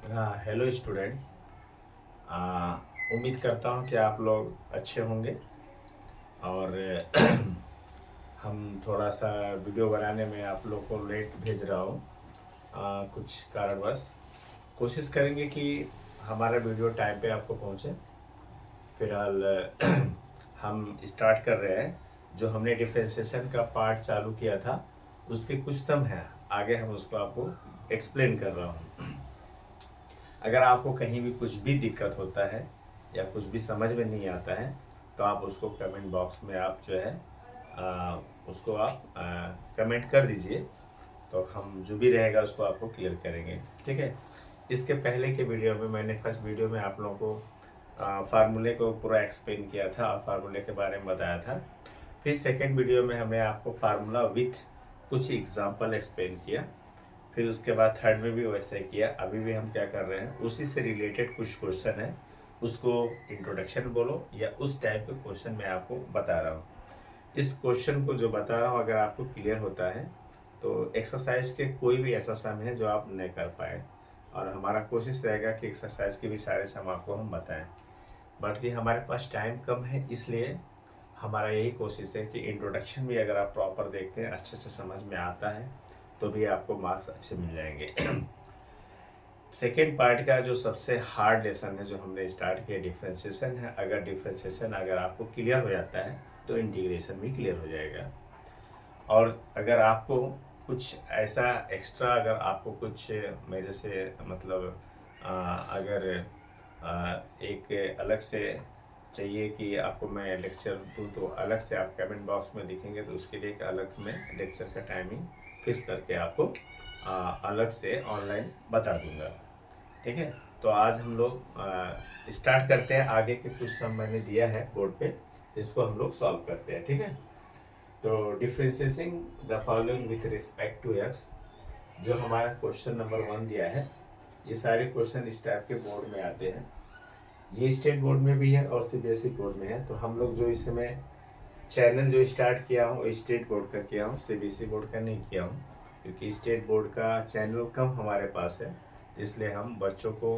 हाँ, hello student. उम्मीद करता हूँ कि आप लोग अच्छे होंगे और हम थोड़ा सा वीडियो बनाने में आप लोग को लेट भेज रहा हूँ कुछ कारणवश। कोशिश करेंगे कि हमारा वीडियो टाइम पे आपको पहुँचे। फिलहाल हम स्टार्ट कर रहे हैं। जो हमने डिफरेंशिएशन का पार्ट चालू किया था उसके कुछ सम हैं, आगे हम उसको आपको एक्सप्लेन कर रहा हूँ। अगर आपको कहीं भी कुछ भी दिक्कत होता है या कुछ भी समझ में नहीं आता है तो आप उसको कमेंट बॉक्स में आप जो है उसको आप कमेंट कर दीजिए, तो हम जो भी रहेगा उसको आपको क्लियर करेंगे। ठीक है। इसके पहले के वीडियो में मैंने फर्स्ट वीडियो में आप लोगों को फार्मूले को पूरा एक्सप्लेन किया था और फार्मूले के बारे में बताया था। फिर सेकेंड वीडियो में हमने आपको फार्मूला विथ कुछ एग्जाम्पल एक्सप्लेन किया। फिर उसके बाद थर्ड में भी वैसे ही किया। अभी भी हम क्या कर रहे हैं, उसी से रिलेटेड कुछ क्वेश्चन है, उसको इंट्रोडक्शन बोलो या उस टाइप के क्वेश्चन मैं आपको बता रहा हूँ। इस क्वेश्चन को जो बता रहा हूँ अगर आपको क्लियर होता है तो एक्सरसाइज के कोई भी ऐसा सम है जो आप नहीं कर पाए, और हमारा कोशिश रहेगा कि एक्सरसाइज के भी सारे सम आपको हम बताएं। बट कि हमारे पास टाइम कम है, इसलिए हमारा यही कोशिश है कि इंट्रोडक्शन भी अगर आप प्रॉपर देखते हैं, अच्छे से समझ में आता है, तो भी आपको मार्क्स अच्छे मिल जाएंगे। सेकेंड पार्ट का जो सबसे हार्ड लेसन है जो हमने स्टार्ट किया, डिफ्रेंसिएशन है। अगर डिफ्रेंसिएशन अगर आपको क्लियर हो जाता है तो इंटीग्रेशन भी क्लियर हो जाएगा। और अगर आपको कुछ ऐसा एक्स्ट्रा, अगर आपको कुछ मेरे से मतलब अगर एक अलग से चाहिए कि आपको मैं लेक्चर दूँ, तो अलग से आप कमेंट बॉक्स में लिखेंगे तो उसके लिए एक अलग मैं लेक्चर का टाइमिंग फिक्स करके आपको अलग से ऑनलाइन बता दूंगा। ठीक है। तो आज हम लोग स्टार्ट करते हैं। आगे के कुछ सम मैंने दिया है बोर्ड पे, इसको हम लोग सॉल्व करते हैं। ठीक है। तो differentiating the following with respect to x, जो हमारा क्वेश्चन नंबर 1 दिया है, ये सारे क्वेश्चन इस टाइप के बोर्ड में आते हैं। ये स्टेट बोर्ड में भी है और सीबीएसई बोर्ड में है। तो हम लोग जो इस समय चैनल जो स्टार्ट किया हूँ स्टेट बोर्ड का किया हूँ, सीबीएसई बोर्ड का नहीं किया हूँ, क्योंकि स्टेट बोर्ड का चैनल कम हमारे पास है। इसलिए हम बच्चों को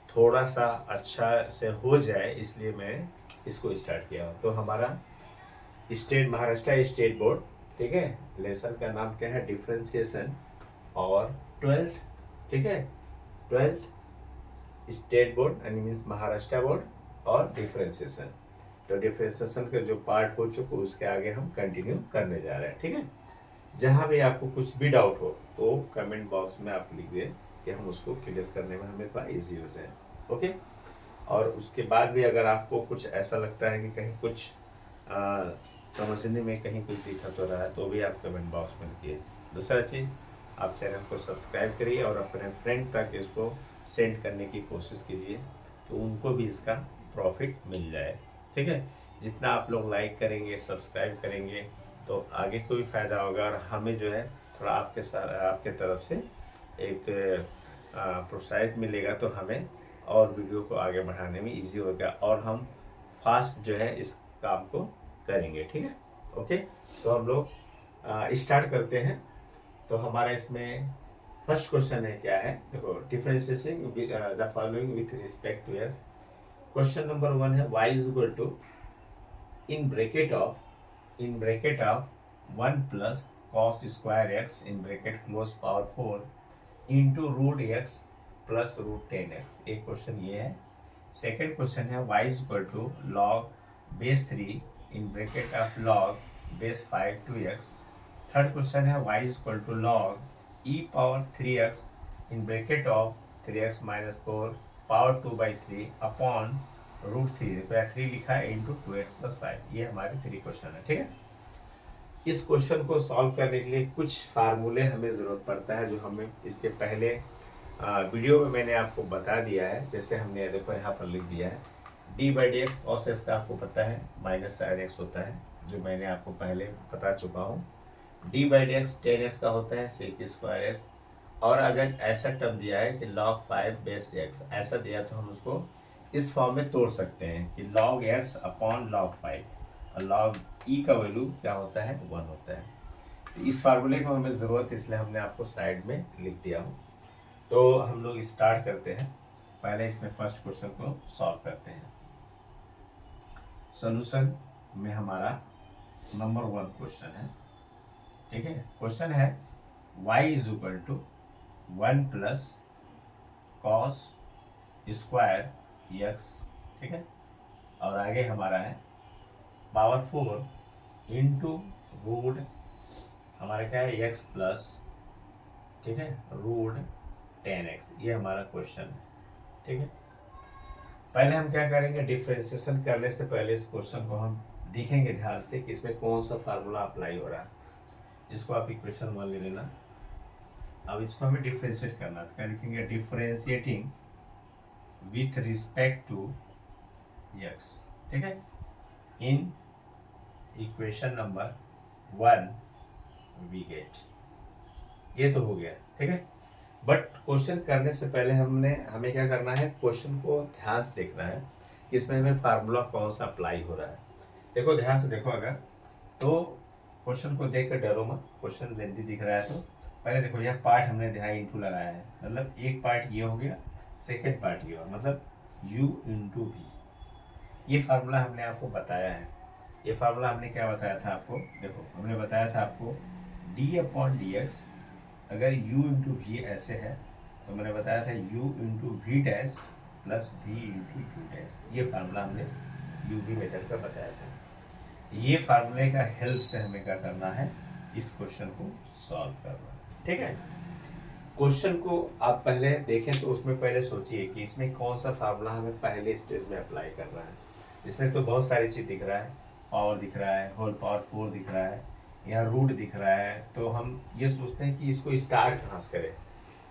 थोड़ा सा अच्छा से हो जाए, इसलिए मैं इसको स्टार्ट किया हूँ। तो हमारा स्टेट महाराष्ट्र स्टेट बोर्ड, ठीक है, लेसन का नाम क्या है, डिफ्रेंसिएशन, और 12th, ठीक है, 12th स्टेट बोर्ड यानी मीन्स महाराष्ट्र बोर्ड और डिफ्रेंसिएशन। तो डिफ्रेंसिएशन का जो पार्ट हो चुका उसके आगे हम कंटिन्यू करने जा रहे हैं। ठीक है। जहाँ भी आपको कुछ भी डाउट हो तो कमेंट बॉक्स में आप लिख दें कि हम उसको क्लियर करने में हमें थोड़ा ईजी हो जाए। ओके। और उसके बाद भी अगर आपको कुछ ऐसा लगता है कि कहीं कुछ आ, समझने में कहीं कुछ दिक्कत हो रहा है तो भी आप कमेंट बॉक्स में लिखिए। दूसरा चीज़, आप चैनल को सब्सक्राइब करिए और अपने फ्रेंड तक इसको सेंड करने की कोशिश कीजिए तो उनको भी इसका प्रॉफिट मिल जाए। ठीक है। जितना आप लोग लाइक करेंगे, सब्सक्राइब करेंगे, तो आगे को भी फ़ायदा होगा और हमें जो है थोड़ा आपके साथ आपके तरफ से एक प्रोत्साहित मिलेगा, तो हमें और वीडियो को आगे बढ़ाने में इजी होगा और हम फास्ट जो है इस काम को करेंगे। ठीक है। ओके। तो हम लोग स्टार्ट करते हैं। तो हमारा इसमें फर्स्ट क्वेश्चन है, क्या है देखो, differentiating the following with respect to x. Question number 1 है y is equal to in bracket of 1 plus cos square x in bracket close power 4 into root x plus root 10x। एक question ये है। Second question है y is equal to log base 3 in bracket of log base 5 2x। Third question है y is equal to log e power 3x in bracket of 3x minus 4 power 2/3 upon root 3, देखो यहाँ 3 लिखा है, into 2x plus 5। ये हमारे 3 question है। ठीक है। इस क्वेश्चन को सॉल्व करने के लिए कुछ फार्मूले हमें ज़रूरत पड़ता है, जो हमें इसके पहले वीडियो में मैंने आपको बता दिया है। जैसे हमने देखो यहाँ पर लिख दिया है D by D x cos x का आपको पता है माइनस साइन एक्स होता है, जो मैंने आपको पहले बता चुका हूँ। D by D x 10x का होता है सेक स्क्वायर एक्स। और अगर ऐसा टर्म दिया है कि log 5 बेस एक्स, ऐसा दिया तो हम उसको इस फॉर्म में तोड़ सकते हैं कि log x अपॉन log 5, और log e का वैल्यू क्या होता है, 1 होता है। तो इस फार्मूले को हमें ज़रूरत है, इसलिए हमने आपको साइड में लिख दिया हूँ। तो हम लोग स्टार्ट करते हैं। पहले इसमें फर्स्ट क्वेश्चन को सॉल्व करते हैं। सॉल्यूशन में हमारा नंबर 1 क्वेश्चन है। ठीक है, क्वेश्चन है y is equal to 1 plus cos square x. ठीक है, और आगे हमारा है पावर 4 इंटू रूट हमारा क्या है एक्स प्लस, ठीक है, रूट 10x। ये हमारा क्वेश्चन है। ठीक है, पहले हम क्या करेंगे, डिफ्रेंसिएशन करने से पहले इस क्वेश्चन को हम देखेंगे ध्यान से कि इसमें कौन सा फार्मूला अप्लाई हो रहा है। इसको आप इक्वेशन 1 ले लेना। अब इसको हमें डिफ्रेंशिएट करना है, तो क्या लिखेंगे, differentiating with respect to x. ठीक है, in equation number 1 we get, ये तो हो गया। ठीक है, बट क्वेश्चन करने से पहले हमें क्या करना है, क्वेश्चन को ध्यान से देखना है कि इसमें हमें फार्मूला कौन सा अप्लाई हो रहा है। देखो ध्यान से देखो, अगर तो क्वेश्चन को देख कर डरो मत। क्वेश्चन लेंथी दिख रहा है तो पहले देखो, यह पार्ट हमने ध्यान इंटू लगाया है, मतलब एक पार्ट ये हो गया, सेकेंड पार्ट ये हो, मतलब u इंटू वी। ये फार्मूला हमने आपको बताया है। ये फार्मूला हमने क्या बताया था आपको, देखो हमने बताया था आपको d अपॉन डी एक्स, अगर u इंटू वी ऐसे है तो मैंने बताया था u into v dash plus v into u dash. ये फार्मूला हमने यू वी मेथड का बताया था। ये फार्मूले का हेल्प से हमें क्या करना है, इस क्वेश्चन को सॉल्व करना है। ठीक है, क्वेश्चन को आप पहले देखें तो उसमें पहले सोचिए कि इसमें कौन सा फार्मूला हमें पहले स्टेज में अप्लाई करना है। इसमें तो बहुत सारी चीज़ दिख रहा है, पावर दिख रहा है, होल पावर 4 दिख रहा है, यहाँ रूट दिख रहा है, तो हम ये सोचते हैं कि इसको स्टार्ट कहाँ से करें।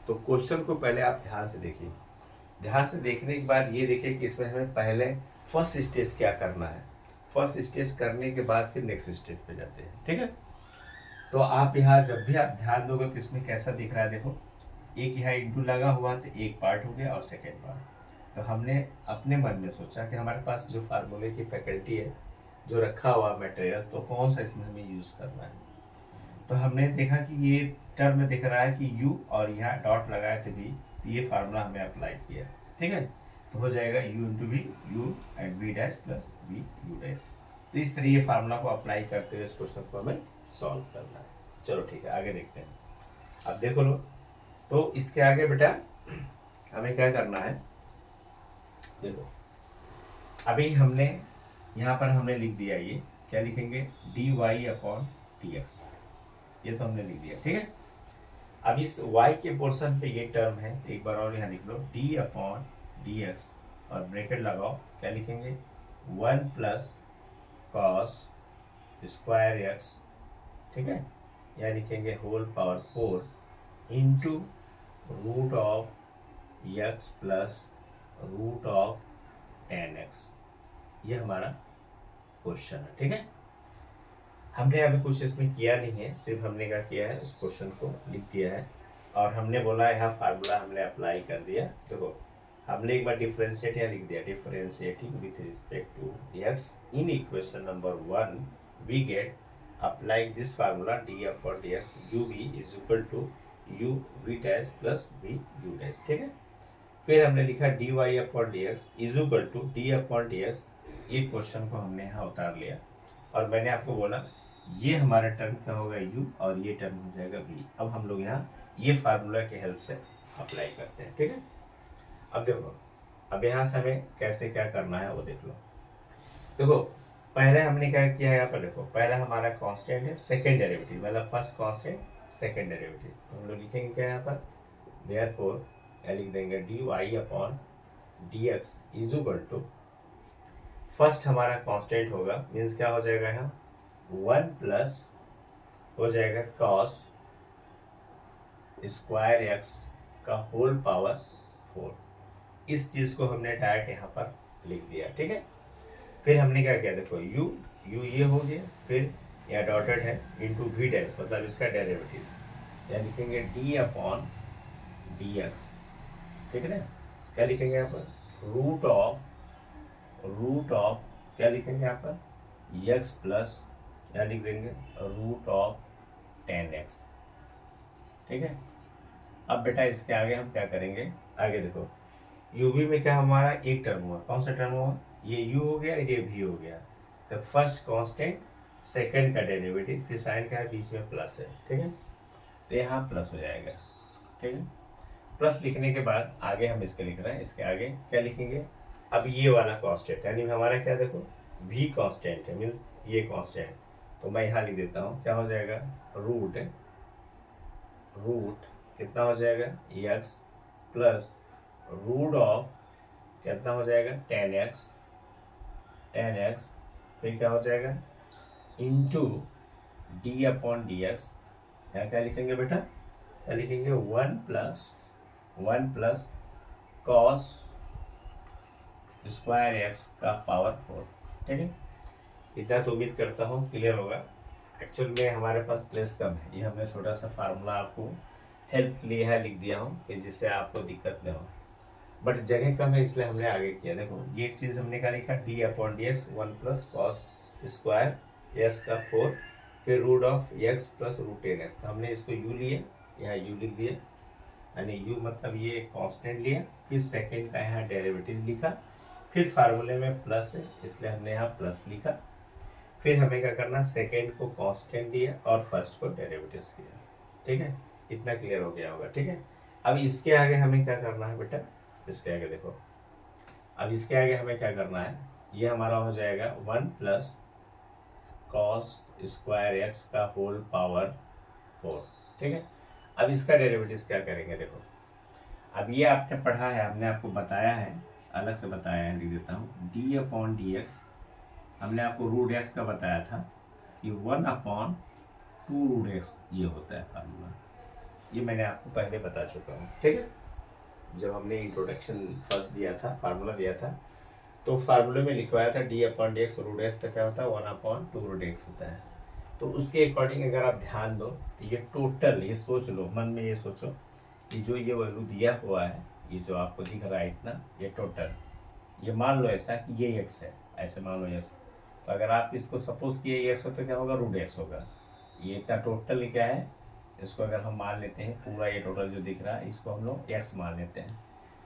तो क्वेश्चन को पहले आप ध्यान से देखिए। ध्यान से देखने के बाद ये देखिए कि इसमें हमें पहले फर्स्ट स्टेज क्या करना है। फर्स्ट स्टेज करने के बाद फिर नेक्स्ट स्टेज पे जाते हैं। ठीक है, तो आप यहाँ जब भी आप ध्यान दोगे तो इसमें कैसा दिख रहा है, देखो एक यहाँ इंटू लगा हुआ तो एक पार्ट हो गया और सेकेंड पार्ट। तो हमने अपने मन में सोचा कि हमारे पास जो फार्मूले की फैकल्टी है, जो रखा हुआ मटेरियल, तो कौन सा इसमें हमें यूज़ करना है। तो हमने देखा कि ये टर्म दिख रहा है कि u, और यहाँ डॉट लगाए थे v, तो ये फार्मूला हमें अप्लाई किया। ठीक है, तो हो जाएगा u into v, u and v dash plus v u dash. तो इस तरह ये फार्मूला को अप्लाई करते हुए इस क्वेश्चन को हमें सॉल्व करना है। चलो ठीक है, आगे देखते हैं। अब देखो लो, तो इसके आगे बेटा हमें क्या करना है, देखो अभी हमने यहाँ पर हमने लिख दिया, ये क्या लिखेंगे, d y upon d x, ये तो हमने लिख दिया। ठीक है, अब इस y के पोर्शन पे ये टर्म है, तो एक बार और यहाँ लिख लो, d अपॉन डी एक्स, और ब्रैकेट लगाओ, क्या लिखेंगे, 1 प्लस कॉस स्क्वायर एक्स। ठीक है, यहाँ लिखेंगे whole power 4 into root of x plus root of 10x। ये हमारा क्वेश्चन है। ठीक है, हमने अभी कुछ इसमें किया नहीं है, सिर्फ हमने क्या किया है, उस क्वेश्चन को लिख दिया है और हमने बोला यहाँ फार्मूला हमने अप्लाई कर दिया। देखो हमने एक बार डिफरेंशिएट यहाँ लिख दिया, differentiating with respect to x in equation number 1 we get apply this formula d upon d x u v is equal to u v dash plus v u dash. ठीक है, फिर हमने लिखा d y upon d x is equal to d upon d x. ये question को हमने यहाँ उतार लिया और मैंने आपको बोला ये हमारा टर्म क्या होगा u, और ये टर्म हो जाएगा v। अब हम लोग यहाँ ये फार्मूला की हेल्प से अप्लाई करते हैं। ठीक है, अब देखो, अब यहाँ से हमें कैसे क्या करना है वो देख लो। देखो पहले हमने क्या किया है, यहाँ पर देखो पहला हमारा कांस्टेंट है सेकेंड डेरिवेटिव, मतलब फर्स्ट कांस्टेंट सेकेंड डेरिवेटिव, तो हम लोग लिखेंगे क्या यहाँ पर, देयरफॉर लिख देंगे d y upon d x is equal to, first हमारा कांस्टेंट होगा, मीन्स क्या हो जाएगा यहाँ 1 प्लस हो जाएगा कॉस स्क्वायर एक्स का होल पावर 4। इस चीज़ को हमने डायरेक्ट यहाँ पर लिख दिया। ठीक है, फिर हमने क्या किया, देखो u ये हो गया, फिर यहाँ डॉटेड है इंटू वी डैश, मतलब इसका डेरिवेटिव, या लिखेंगे d अपॉन डी एक्स। ठीक है ना, क्या लिखेंगे यहाँ पर, रूट ऑफ क्या लिखेंगे यहाँ पर एक्स प्लस, या लिख देंगे रूट ऑफ 10x। ठीक है, अब बेटा इसके आगे हम क्या करेंगे, आगे देखो यू वी में क्या हमारा एक टर्म हुआ, कौन सा टर्म हुआ, ये यू हो गया, ये भी हो गया। तो फर्स्ट कांस्टेंट, सेकंड का डेरिवेटिव, फिर साइन का है, बीच में प्लस है, ठीक है। तो यहाँ प्लस हो जाएगा, ठीक है। प्लस लिखने के बाद आगे हम इसके लिख रहे हैं, इसके आगे क्या लिखेंगे, अब ये वाला कांस्टेंट यानी हमारा क्या देखो भी कांस्टेंट है, मीन ये कांस्टेंट, तो मैं यहाँ लिख देता हूँ, क्या हो जाएगा, रूट रूट कितना हो जाएगा एक्स प्लस रूट ऑफ कितना हो जाएगा 10x, 10x, फिर क्या हो जाएगा into D upon d x. यहाँ क्या लिखेंगे बेटा, क्या लिखेंगे, one plus cos square x का पावर 4, ठीक है। इतना तो उम्मीद करता हूँ क्लियर होगा। एक्चुअल में हमारे पास प्लेस कम है, ये हमने छोटा सा फार्मूला आपको हेल्प के लिए है लिख दिया हूँ कि जिससे आपको दिक्कत न हो, बट जगह कम है इसलिए हमने आगे किया। देखो ये एक चीज़ हमने क्या लिखा, d upon d x, one plus cos square x का 4, फिर root of x plus root 10x। तो हमने इसको यू लिया, यहाँ यू लिख दिया, यानी यू मतलब ये कांस्टेंट लिया, फिर सेकंड का यहाँ डेरिवेटिव लिखा, फिर फार्मूले में प्लस है इसलिए हमने यहाँ प्लस लिखा, फिर हमें क्या करना, सेकंड को कांस्टेंट दिया और फर्स्ट को डेरिवेटिव किया, ठीक है। इतना क्लियर हो गया होगा, ठीक है। अब इसके आगे हमें क्या करना है बेटा, इसके आगे देखो, अब इसके आगे हमें क्या करना है, ये हमारा हो जाएगा 1 प्लस कॉस स्क्वायर एक्स का होल पावर 4, ठीक है। अब इसका डेरिवेटिव क्या करेंगे, देखो अब ये आपने पढ़ा है, हमने आपको बताया है, अलग से बताया है, लिख देता हूँ, डी अपॉन डी एक्स, हमने आपको रूट एक्स का बताया था कि 1 अपॉन 2 रूट एक्स ये होता है फार्मूला, ये मैंने आपको पहले बता चुका हूँ, ठीक है। जब हमने इंट्रोडक्शन फर्स्ट दिया था, फार्मूला दिया था, तो फार्मूले में लिखवाया था d upon d x, root x का क्या होता है 1 अपॉन 2 रूट एक्स होता है। तो उसके अकॉर्डिंग अगर आप ध्यान दो तो ये टोटल, ये सोच लो मन में, ये सोचो कि जो ये वैल्यू दिया हुआ है, ये जो आपको दिख रहा है इतना, ये टोटल, ये मान लो ऐसा कि ये एक्स है, ऐसे मान लो एक्स। तो अगर आप इसको सपोज किए एक्स हो तो क्या होगा, रूट एक्स होगा। ये इतना टोटल क्या है, इसको अगर हम मान लेते हैं पूरा, ये टोटल जो दिख रहा है इसको हम लोग एक्स मान लेते हैं,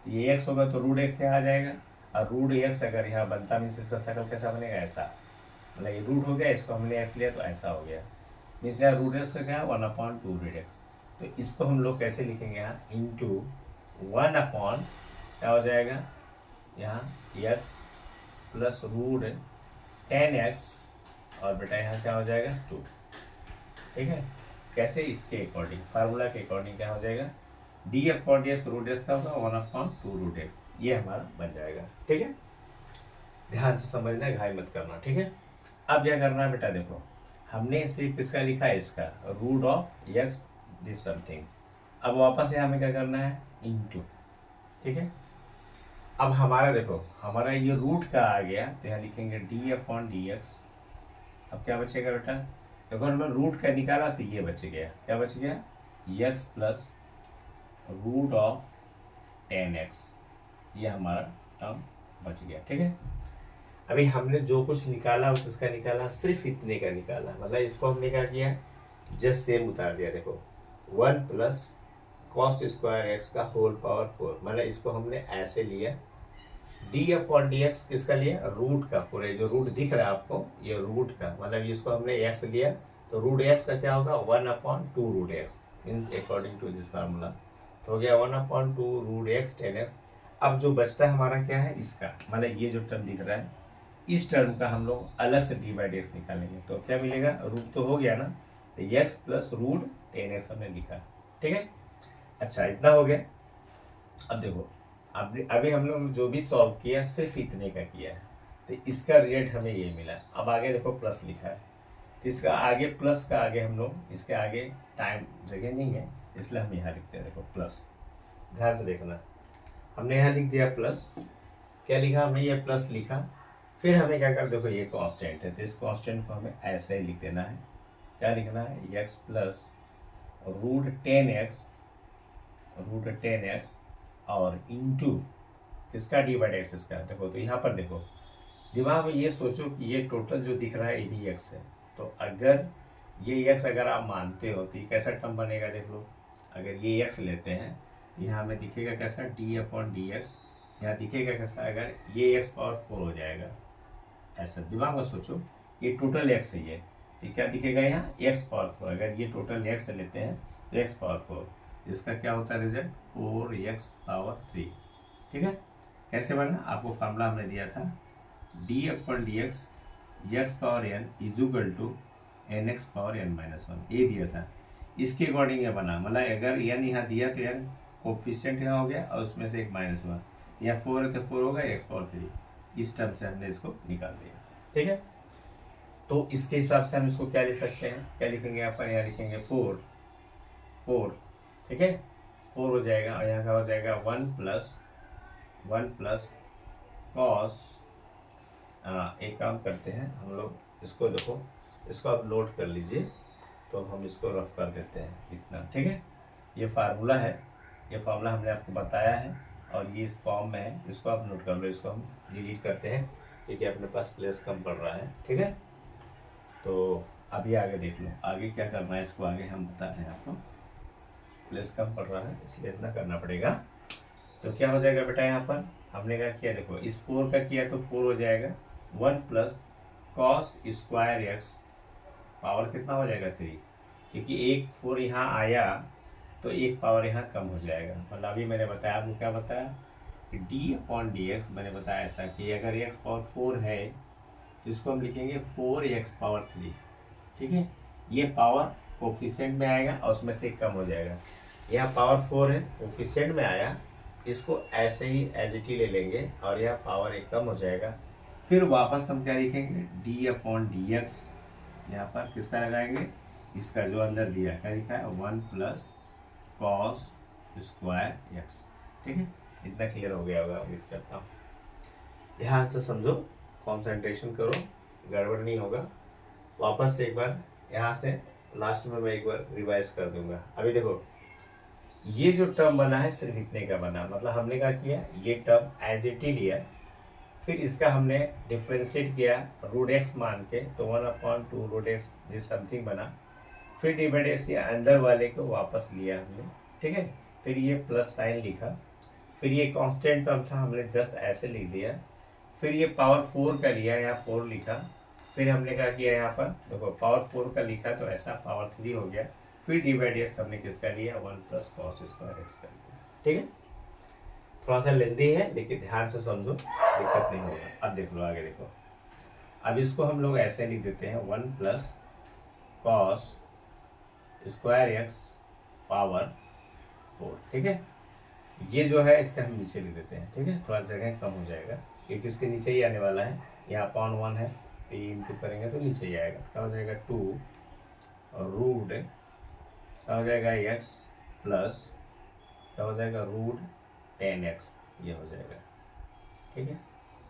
तो ये एक्स होगा तो रूट एक्स यहाँ आ जाएगा, और रूट एक्स अगर यहाँ बनता मीन्स इसका शकल कैसा बनेगा, ऐसा, मतलब ये रूट हो गया, इसको हमने एक्स लिया तो ऐसा हो गया, मीन्स यहाँ रूट एक्स का क्या है 1 अपॉन 2 रूट एक्स। तो इसको हम लोग कैसे लिखेंगे, यहाँ इंटू 1 अपॉन क्या हो जाएगा, यहाँ एक्स प्लस रूट 10x, और बेटा यहाँ क्या हो जाएगा 2, ठीक है। कैसे, इसके अकॉर्डिंग, फार्मूला के अकॉर्डिंग क्या हो जाएगा, d upon d x root x का होगा 1 अपॉन 2 रूट एक्स, ये हमारा बन जाएगा, ठीक है। ध्यान से समझना, घाई मत करना, ठीक है। अब क्या करना है बेटा, देखो हमने सिर्फ किसका लिखा है, इसका root of x this something. अब वापस यहाँ हमें क्या करना है, इंटू, ठीक है। अब हमारा देखो, हमारा ये रूट का आ गया तो यहाँ लिखेंगे डी अपॉन डी एक्स। अब क्या बचेगा बेटा, देखो हमने रूट का निकाला तो ये बच गया, क्या बच गया, x plus root of 10x, ये हमारा टर्म बच गया, ठीक है। अभी हमने जो कुछ निकाला उसका निकाला, सिर्फ इतने का निकाला, मतलब इसको हमने क्या किया, जस्ट सेम उतार दिया। देखो 1 प्लस कॉस स्क्वायर एक्स का होल पावर 4, मतलब इसको हमने ऐसे लिया, डी अपॉन डी एक्स किसका लिया, रूट का, पूरे जो रूट दिख रहा है आपको ये रूट का, मतलब इसको हमने एक्स लिया, तो रूट एक्स का क्या होगा 1 upon 2 root x, means according to this formula, तो हो गया 1 अपॉन 2 रूट एक्स 10x। अब जो बचता है हमारा क्या है, इसका मतलब ये जो टर्म दिख रहा है, इस टर्म का हम लोग अलग से डी बाई डी एक्स निकालेंगे, तो क्या मिलेगा, रूट तो हो गया ना, तो एक्स प्लस रूट 10x हमने लिखा, ठीक है। अच्छा इतना हो गया। अब देखो अभी हम लोग जो भी सॉल्व किया सिर्फ इतने का किया है, तो इसका रिजल्ट हमें ये मिला। अब आगे देखो प्लस लिखा है, तो इसका आगे प्लस का आगे हम लोग, इसके आगे टाइम जगह नहीं है इसलिए हम यहाँ लिखते हैं, देखो प्लस, ध्यान से देखना, हमने यहाँ लिख दिया प्लस, क्या लिखा हमने, ये प्लस लिखा, फिर हमें क्या कर, देखो ये कांस्टेंट है तो इस कांस्टेंट को हमें ऐसे ही लिख देना है, क्या लिखना है, एक्स प्लस रूट 10x और इंटू इसका डी बाई एक्स इसका। देखो तो यहाँ पर देखो दिमाग में ये सोचो कि ये टोटल जो दिख रहा है ये भी एक्स है, तो अगर ये एक्स अगर आप मानते हो तो ये कैसा टर्म बनेगा, देख लो, अगर ये एक्स लेते हैं, यहाँ हमें दिखेगा कैसा, डी अपॉन डी एक्स। यहाँ दिखेगा कैसा, अगर ये एक्स पावर 4 हो जाएगा, ऐसा दिमाग में सोचो, ये टोटल एक्स है ये, तो क्या दिखेगा यहाँ एक्स पावर 4। अगर ये टोटल एक्स लेते हैं तो एक्स पावर 4, इसका क्या होता है रिजल्ट, 4x पावर 3। ठीक है, कैसे बना, आपको फॉर्मूला हमने दिया था, d upon d x x power n equal to n x power n minus 1, ये दिया था। इसके अकॉर्डिंग ये बना, मतलब अगर एन यहाँ दिया तो एन कोफिशिएंट यहाँ हो गया और उसमें से एक -1, यहाँ 4 है तो 4 होगा एक्स पावर 3, इस टर्म से हमने इसको निकाल दिया। ठीक है, तो इसके हिसाब से हम इसको क्या लिख सकते हैं, क्या लिखेंगे यहाँ पर, यहाँ लिखेंगे 4, ठीक है, 4 हो जाएगा और यहाँ का हो जाएगा 1 प्लस कॉस, एक काम करते हैं हम लोग, इसको देखो, इसको आप लोड कर लीजिए, तो हम इसको रफ कर देते हैं इतना। ठीक है, ये फार्मूला है, ये फार्मूला हमने आपको बताया है और ये इस फॉर्म में है, इसको आप नोट कर लो। इसको हम डिलीट करते हैं क्योंकि अपने पास प्लेस कम पड़ रहा है। ठीक है, तो अभी आगे देख लो, आगे क्या करना है, इसको आगे हम बताते हैं आपको। प्लेस कम पड़ रहा है इसलिए इतना करना पड़ेगा। तो क्या हो जाएगा बेटा, यहाँ पर हमने क्या किया, देखो इस 4 का किया तो 4 हो जाएगा, 1 plus cos square x power कितना हो जाएगा 3, क्योंकि एक 4 यहाँ आया तो एक पावर यहाँ कम हो जाएगा। मतलब अभी मैंने बताया, आपको क्या बताया कि डी अपॉन डी एक्स, मैंने बताया ऐसा कि अगर एक्स पावर 4 है इसको हम लिखेंगे 4x पावर 3। ठीक है, ये पावर कोफिशिएंट में आएगा और उसमें से कम हो जाएगा। यहाँ पावर 4 है, कोफिशिएंट में आया, इसको ऐसे ही एज इट ही ले लेंगे और यह पावर एक कम हो जाएगा। फिर वापस हम क्या लिखेंगे, डी अपॉन डी एक्स, यहाँ पर किसका लगाएंगे, इसका जो अंदर दिया क्या लिखा है, 1 प्लस कॉस स्क्वायर एक्स। ठीक है, इतना क्लियर हो गया होगा, उम्मीद करता हूँ। ध्यान से समझो, कंसंट्रेशन करो, गड़बड़ नहीं होगा। वापस से एक बार यहाँ से लास्ट में मैं एक बार रिवाइज कर दूंगा। अभी देखो, ये जो टर्म बना है सिर्फ इतने का बना, मतलब हमने क्या किया, ये टर्म एज इट ही लिया, फिर इसका हमने डिफ्रेंशिएट किया रूट एक्स मान के, तो 1/2 रूट एक्स दिस समथिंग बना, फिर डिवाइड एक्स के अंदर वाले को वापस लिया हमने। ठीक है, फिर ये प्लस साइन लिखा, फिर ये कांस्टेंट टर्म था हमने जस्ट ऐसे लिख दिया, फिर ये पावर 4 का लिया, यहाँ 4 लिखा, फिर हमने क्या किया, यहाँ पर देखो पावर 4 का लिखा तो ऐसा पावर 3 हो गया, फिर डिवाइड एक्स हमने किसका लिया, 1 प्लस कॉस स्क्वायर एक्स का लिया। ठीक है, थोड़ा सा लेंदी है लेकिन ध्यान से समझो, दिक्कत नहीं होगा। अब देख लो, आगे देखो, अब इसको हम लोग ऐसे लिख देते हैं 1 plus cos square x power 4। ठीक है, ये जो है इसका हम नीचे लिख देते हैं। ठीक है, थोड़ा जगह कम हो जाएगा क्योंकि इसके नीचे ही आने वाला है, यहाँ अपॉन 1 है तो ये इंटू करेंगे तो नीचे ही आएगा, क्या हो जाएगा 2 और रूट क्या हो जाएगा x प्लस क्या हो जाएगा रूट 10x, ये हो जाएगा। ठीक है,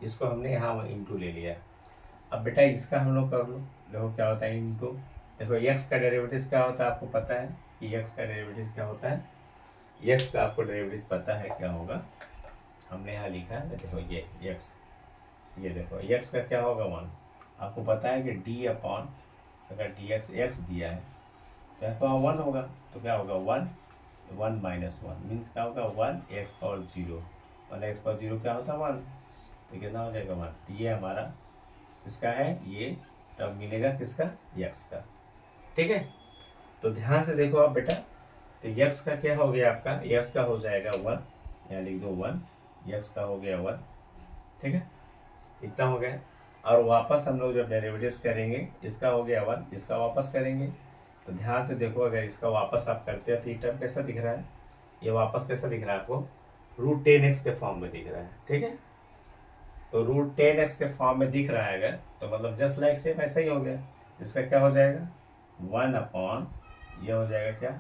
इसको हमने यहाँ इंटू ले लिया। अब बेटा इसका हम लोग कर लो, देखो क्या होता है इंटू, देखो x का डेरिवेटिव क्या होता है, आपको पता है कि x का डेरिवेटिव क्या होता है, x का आपको डेरिवेटिव पता है क्या होगा, हमने यहाँ लिखा है, देखो ये x, ये देखो x का क्या होगा 1, आपको पता है कि d अपॉन, अगर dx x दिया है तो यहाँ पर 1 होगा, तो क्या होगा 1 माइनस 1 मीन्स क्या होगा 1 x पावर 0, 1 x पावर 0 क्या होता है 1, तो कितना हो जाएगा 1। तो ये हमारा इसका है, ये टर्म मिलेगा किसका, x का। ठीक है, तो ध्यान से देखो आप बेटा, तो x का क्या हो गया आपका, x का हो जाएगा 1, यहाँ लिख दो 1, x का हो गया 1। ठीक है, इतना हो गया। और वापस हम लोग जब डेरिवेटिव्स करेंगे, इसका हो गया 1, इसका वापस करेंगे, तो ध्यान से देखो, अगर इसका वापस आप करते हो तो ये टर्म कैसा दिख रहा है, ये वापस कैसा दिख रहा है आपको, रूट 10x के फॉर्म में दिख रहा है। ठीक है, तो रूट 10x के फॉर्म में दिख रहा है अगर, तो मतलब जस्ट लाइक सेम ऐसा ही हो गया। इसका क्या हो जाएगा 1 अपॉन, ये हो जाएगा क्या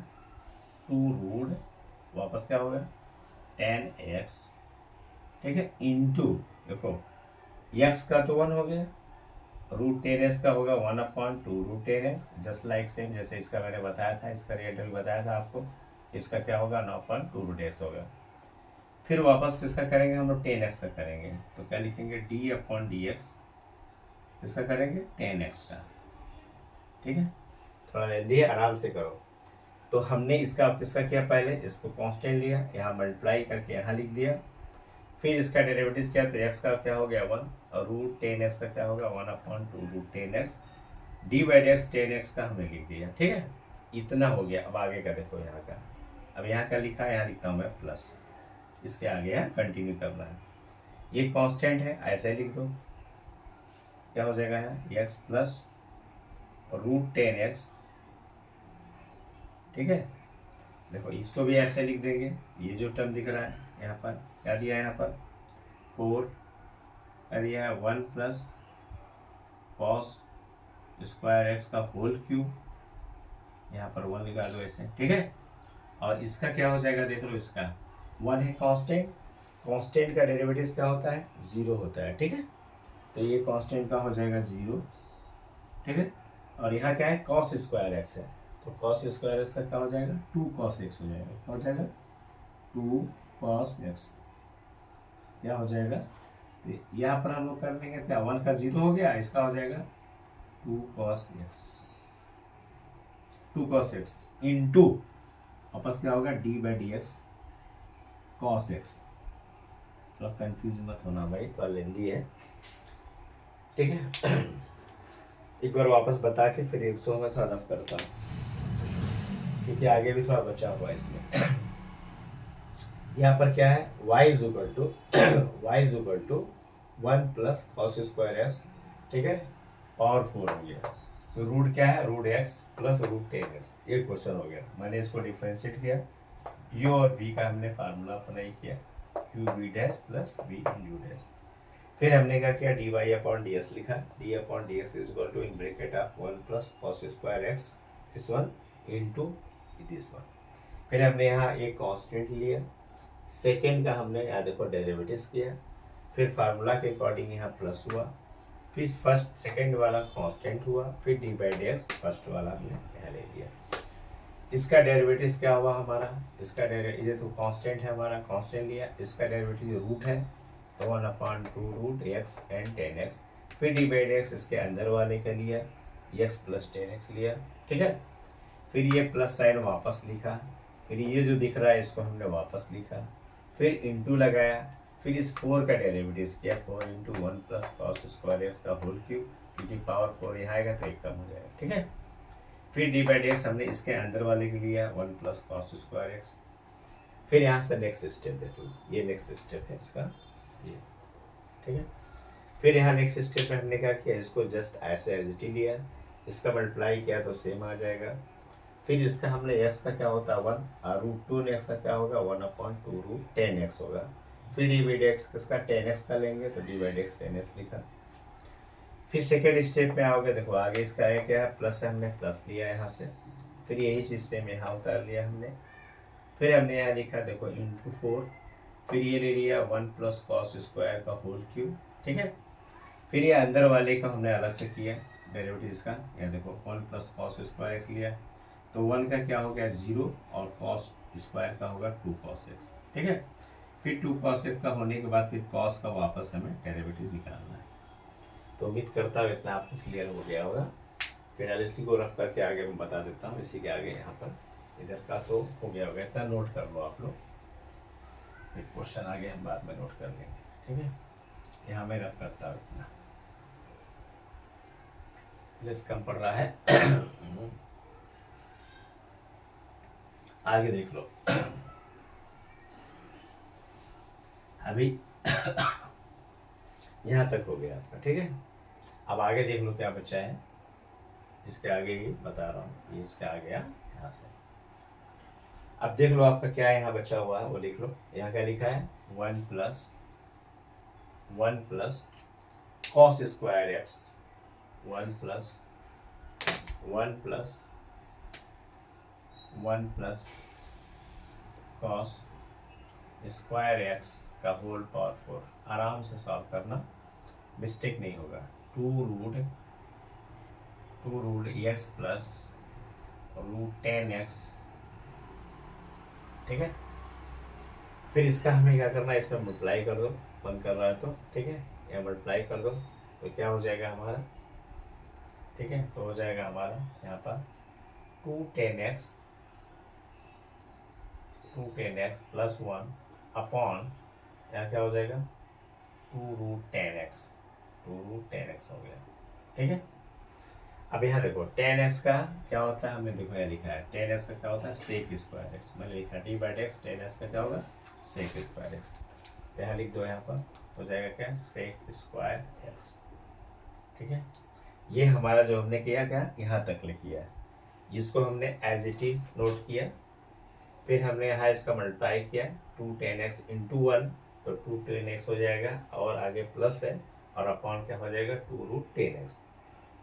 2 रूट, वापस क्या होगा 10x। ठीक है, इंटू देखो x का तो 1 हो गया, रूट 10x का होगा 1/2 root 10x, just like same जैसे इसका मैंने बताया था, इसका रिजल्ट बताया था आपको, इसका क्या होगा 9/2 रूट x होगा। फिर वापस किसका करेंगे हम लोग 10x का करेंगे, तो क्या लिखेंगे d अपॉन डी एक्स, इसका करेंगे 10x का। ठीक है, थोड़ा जल्दी आराम से करो। तो हमने इसका किसका किया, पहले इसको कांस्टेंट लिया, यहाँ मल्टीप्लाई करके यहाँ लिख दिया, फिर इसका डेरिवेटिव क्या, तो एक्स का क्या हो गया 1, और रूट 10x का क्या होगा 1/2 root 10x, D by x 10x का हमने लिख दिया। ठीक है, इतना हो गया। अब आगे का देखो यहाँ का, अब यहाँ का लिखा है, यहाँ लिखता हूँ मैं प्लस, इसके आगे यहाँ कंटिन्यू करना है। ये कांस्टेंट है, ऐसे लिख दो, क्या हो जाएगा यहाँ x प्लस रूट 10x। ठीक है, देखो इसको भी ऐसे लिख देंगे, ये जो टर्म दिख रहा है यहाँ पर क्या दिया है, यहाँ पर 4 क्या दिया है 1 प्लस कॉस स्क्वायर एक्स का होल क्यूब, यहाँ पर 1 लिखा दो ऐसे। ठीक है, और इसका क्या हो जाएगा, देख लो, इसका 1 है कांस्टेंट, कांस्टेंट का डेरिवेटिव क्या होता है 0 होता है। ठीक है, तो ये कांस्टेंट का हो जाएगा 0। ठीक है, और यहाँ क्या है कॉस स्क्वायर एक्स है, तो कॉस स्क्वायर एक्स का क्या हो जाएगा 2 कॉस एक्स हो जाएगा, क्या हो जाएगा 2 कॉस एक्स, क्या हो जाएगा, तो यहाँ पर हम लोग कर लेंगे क्या, 1 का 0 हो गया, इसका हो जाएगा 2 cos x, 2 cos x into वापस क्या होगा D by D x cos x. थोड़ा कंफ्यूज मत होना भाई, थोड़ा लेंदी है। ठीक है, एक बार वापस बता के फिर एक सौ में थोड़ा रफ करता हूँ, क्योंकि आगे भी थोड़ा बचा हुआ है इसमें। यहाँ पर क्या है y is equal to 1 plus cos square x. ठीक है, पावर 4 हो गया, तो रूट क्या है root x plus root 10x, ये क्वेश्चन हो गया। मैंने इसको डिफ्रेंशिएट किया, u और v का हमने फार्मूला अप्लाई किया, u v dash plus v u dash. फिर हमने क्या किया dy अपॉन ds लिखा, d upon dx is equal to in bracket of 1 plus cos square x this one into this one. फिर हमने यहाँ एक कांस्टेंट लिया, सेकेंड का हमने यहाँ देखो डेरिवेटिव्स किया, फिर फार्मूला के अकॉर्डिंग यहाँ प्लस हुआ, फिर फर्स्ट सेकेंड वाला कांस्टेंट हुआ, फिर D by D x first वाला हमने यहाँ ले लिया। इसका डेरिवेटिव क्या हुआ हमारा, इसका डेरिवेटिव तो कांस्टेंट है हमारा, कांस्टेंट लिया, इसका डेरिवेटिव रूट है तो 1/2 रूट एक्स एंड 10x, फिर डी बाई डी एक्स इसके अंदर वाले का लिया, x प्लस 10x लिया। ठीक है, फिर ये प्लस साइन वापस लिखा, फिर ये जो दिख रहा है इसको हमने वापस लिखा, फिर इंटू लगाया, फिर इस 4 का डेरिवेटिव किया, 4 into 1 plus cos square x का होल क्यूब, क्योंकि पावर 4 यहाँ आएगा तो एक कम हो जाएगा। ठीक है, फिर डी बाई डी एक्स हमने इसके अंदर वाले के लिया 1 प्लस कॉस स्क्वायर एक्स। फिर यहाँ से नेक्स्ट स्टेप देखो, ये नेक्स्ट स्टेप है इसका ये। ठीक है, फिर यहाँ नेक्स्ट स्टेप में हमने क्या किया, इसको जस्ट ऐसे एज इट ही लिया, इसका मल्टीप्लाई किया तो सेम आ जाएगा। फिर इसका हमने x का क्या होता है 1 और रूट 2 ने x का क्या होगा 1/2 रूट 10x होगा। फिर डी बाई डी एक्स इसका 10x का लेंगे तो D by D x 10x लिखा। फिर सेकेंड स्टेप में आओगे, देखो आगे इसका है क्या है प्लस है, हमने प्लस लिया यहाँ से, फिर यही सिस्टम यहाँ उतार लिया हमने, फिर हमने यहाँ लिखा देखो इंटू 4, फिर ये ले लिया 1 प्लस कॉस स्क्वायर का होल क्यूब। ठीक है, फिर ये अंदर वाले का हमने अलग से किया डेरिवेटिव इसका, यहाँ देखो 1 प्लस कॉस स्क्वायर एक्स लिया, तो 1 का क्या हो गया 0 और कॉस स्क्वायर का होगा 2 कॉस एक्स। ठीक है, फिर 2 कॉस एक्स का होने के बाद फिर कॉस का वापस हमें डेरिवेटिव निकालना है। तो उम्मीद करता हूँ इतना आपको क्लियर हो गया होगा। फिर इसी को रख करके आगे मैं बता देता हूँ, इसी के आगे यहाँ पर इधर का तो हो गया होगा, इतना नोट कर लो आप लोग, फिर क्वेश्चन आगे हम बाद में नोट कर लेंगे। ठीक है, यहाँ मैं रफ करता हूँ इतना, लिस्ट कम पड़ रहा है। आगे देख लो, अभी यहाँ तक हो गया आपका। ठीक है, अब आगे देख लो क्या बचा है, इसके आगे ही बता रहा हूँ, ये इसका आ गया यहाँ से। अब देख लो आपका क्या यहाँ बचा हुआ है वो लिख लो, यहाँ क्या लिखा है 1 plus cos square x, 1 plus cos square x का होल पावर 4। आराम से सॉल्व करना, मिस्टेक नहीं होगा। 2 root x plus root 10x। ठीक है, फिर इसका हमें क्या करना है, इसमें मल्टीप्लाई कर दो, मन कर रहा है तो। ठीक है, यहाँ मल्टीप्लाई कर दो तो क्या हो जाएगा हमारा, ठीक है, तो हो जाएगा हमारा यहाँ पर 2 10x two ten x plus one upon यहाँ क्या हो जाएगा 2√10x, 2√10x हो गया। ठीक है, अब यहाँ देखो 10x का क्या होता है, हमने देखो यहाँ लिखा है 10x का क्या होता है सेक स्क्वायर एक्स, मैंने लिखा डी बाई एक्स, 10x का क्या होगा सेक स्क्वायर एक्स। तो यहाँ लिख दो, यहाँ पर हो जाएगा क्या सेक स्क्वायर एक्स। ठीक है, ये हमारा जो हमने किया क्या यहाँ तक किया है, इसको हमने एज इट इज नोट किया, फिर हमने यहाँ इसका मल्टीप्लाई किया 210x इंटू 1, तो 210x हो जाएगा और आगे प्लस है और अपॉन क्या हो जाएगा 2√10x,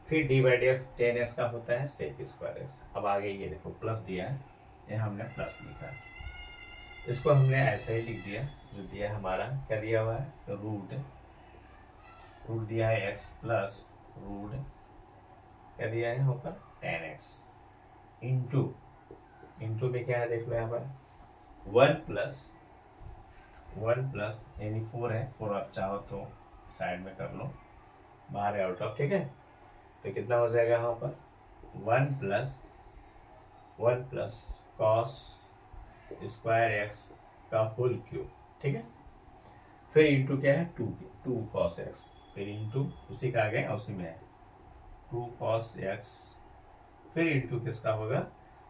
फिर D by D x 10x का होता है सेक स्क्वायर एक्स। अब आगे ये देखो प्लस दिया है, ये हमने प्लस लिखा, इसको हमने ऐसे ही लिख दिया, जो दिया हमारा क्या दिया हुआ है तो रूट दिया है x प्लस रूट क्या दिया है यहाँ पर 10x इंटू में क्या है देख लो यहाँ पर 1 प्लस यानी 4 है, 4 आप चाहो तो साइड में कर लो, बाहर है आउट ऑफ। ठीक है, तो कितना हो जाएगा यहाँ पर 1 प्लस कॉस स्क्वायर एक्स का होल क्यूब। ठीक है, फिर इंटू क्या है 2 कॉस एक्स, फिर इंटू उसी का आगे उसी में है 2 कॉस एक्स, फिर इंटू किसका होगा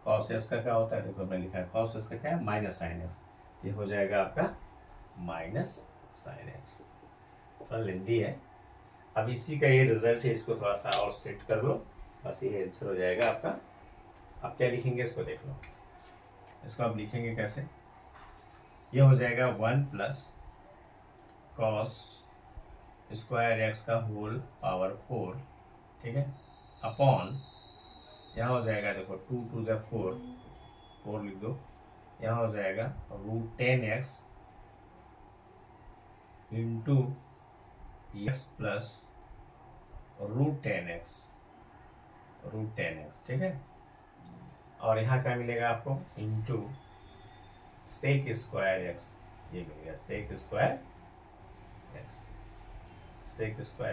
कॉस एक्स का क्या होता है देखो मैं लिखा है कॉस एक्स का क्या है माइनस साइन एक्स, ये हो जाएगा आपका माइनस साइन एक्स। थोड़ा लेंदी है, अब इसी का ये रिजल्ट है, इसको थोड़ा सा और सेट कर लो, बस ये आंसर हो जाएगा आपका। अब क्या लिखेंगे इसको देख लो, इसको आप लिखेंगे कैसे, ये हो जाएगा 1 प्लस कॉस स्क्वायर एक्स का होल पावर 4। ठीक है, अपॉन यहाँ हो जाएगा देखो 2 2 जा 4 लिख दो, यहाँ हो जाएगा √10x into x plus √10x। ठीक है, और यहाँ क्या मिलेगा आपको इंटू सेक स्क्वायर एक्स, ये मिलेगा सेक स्क्वायर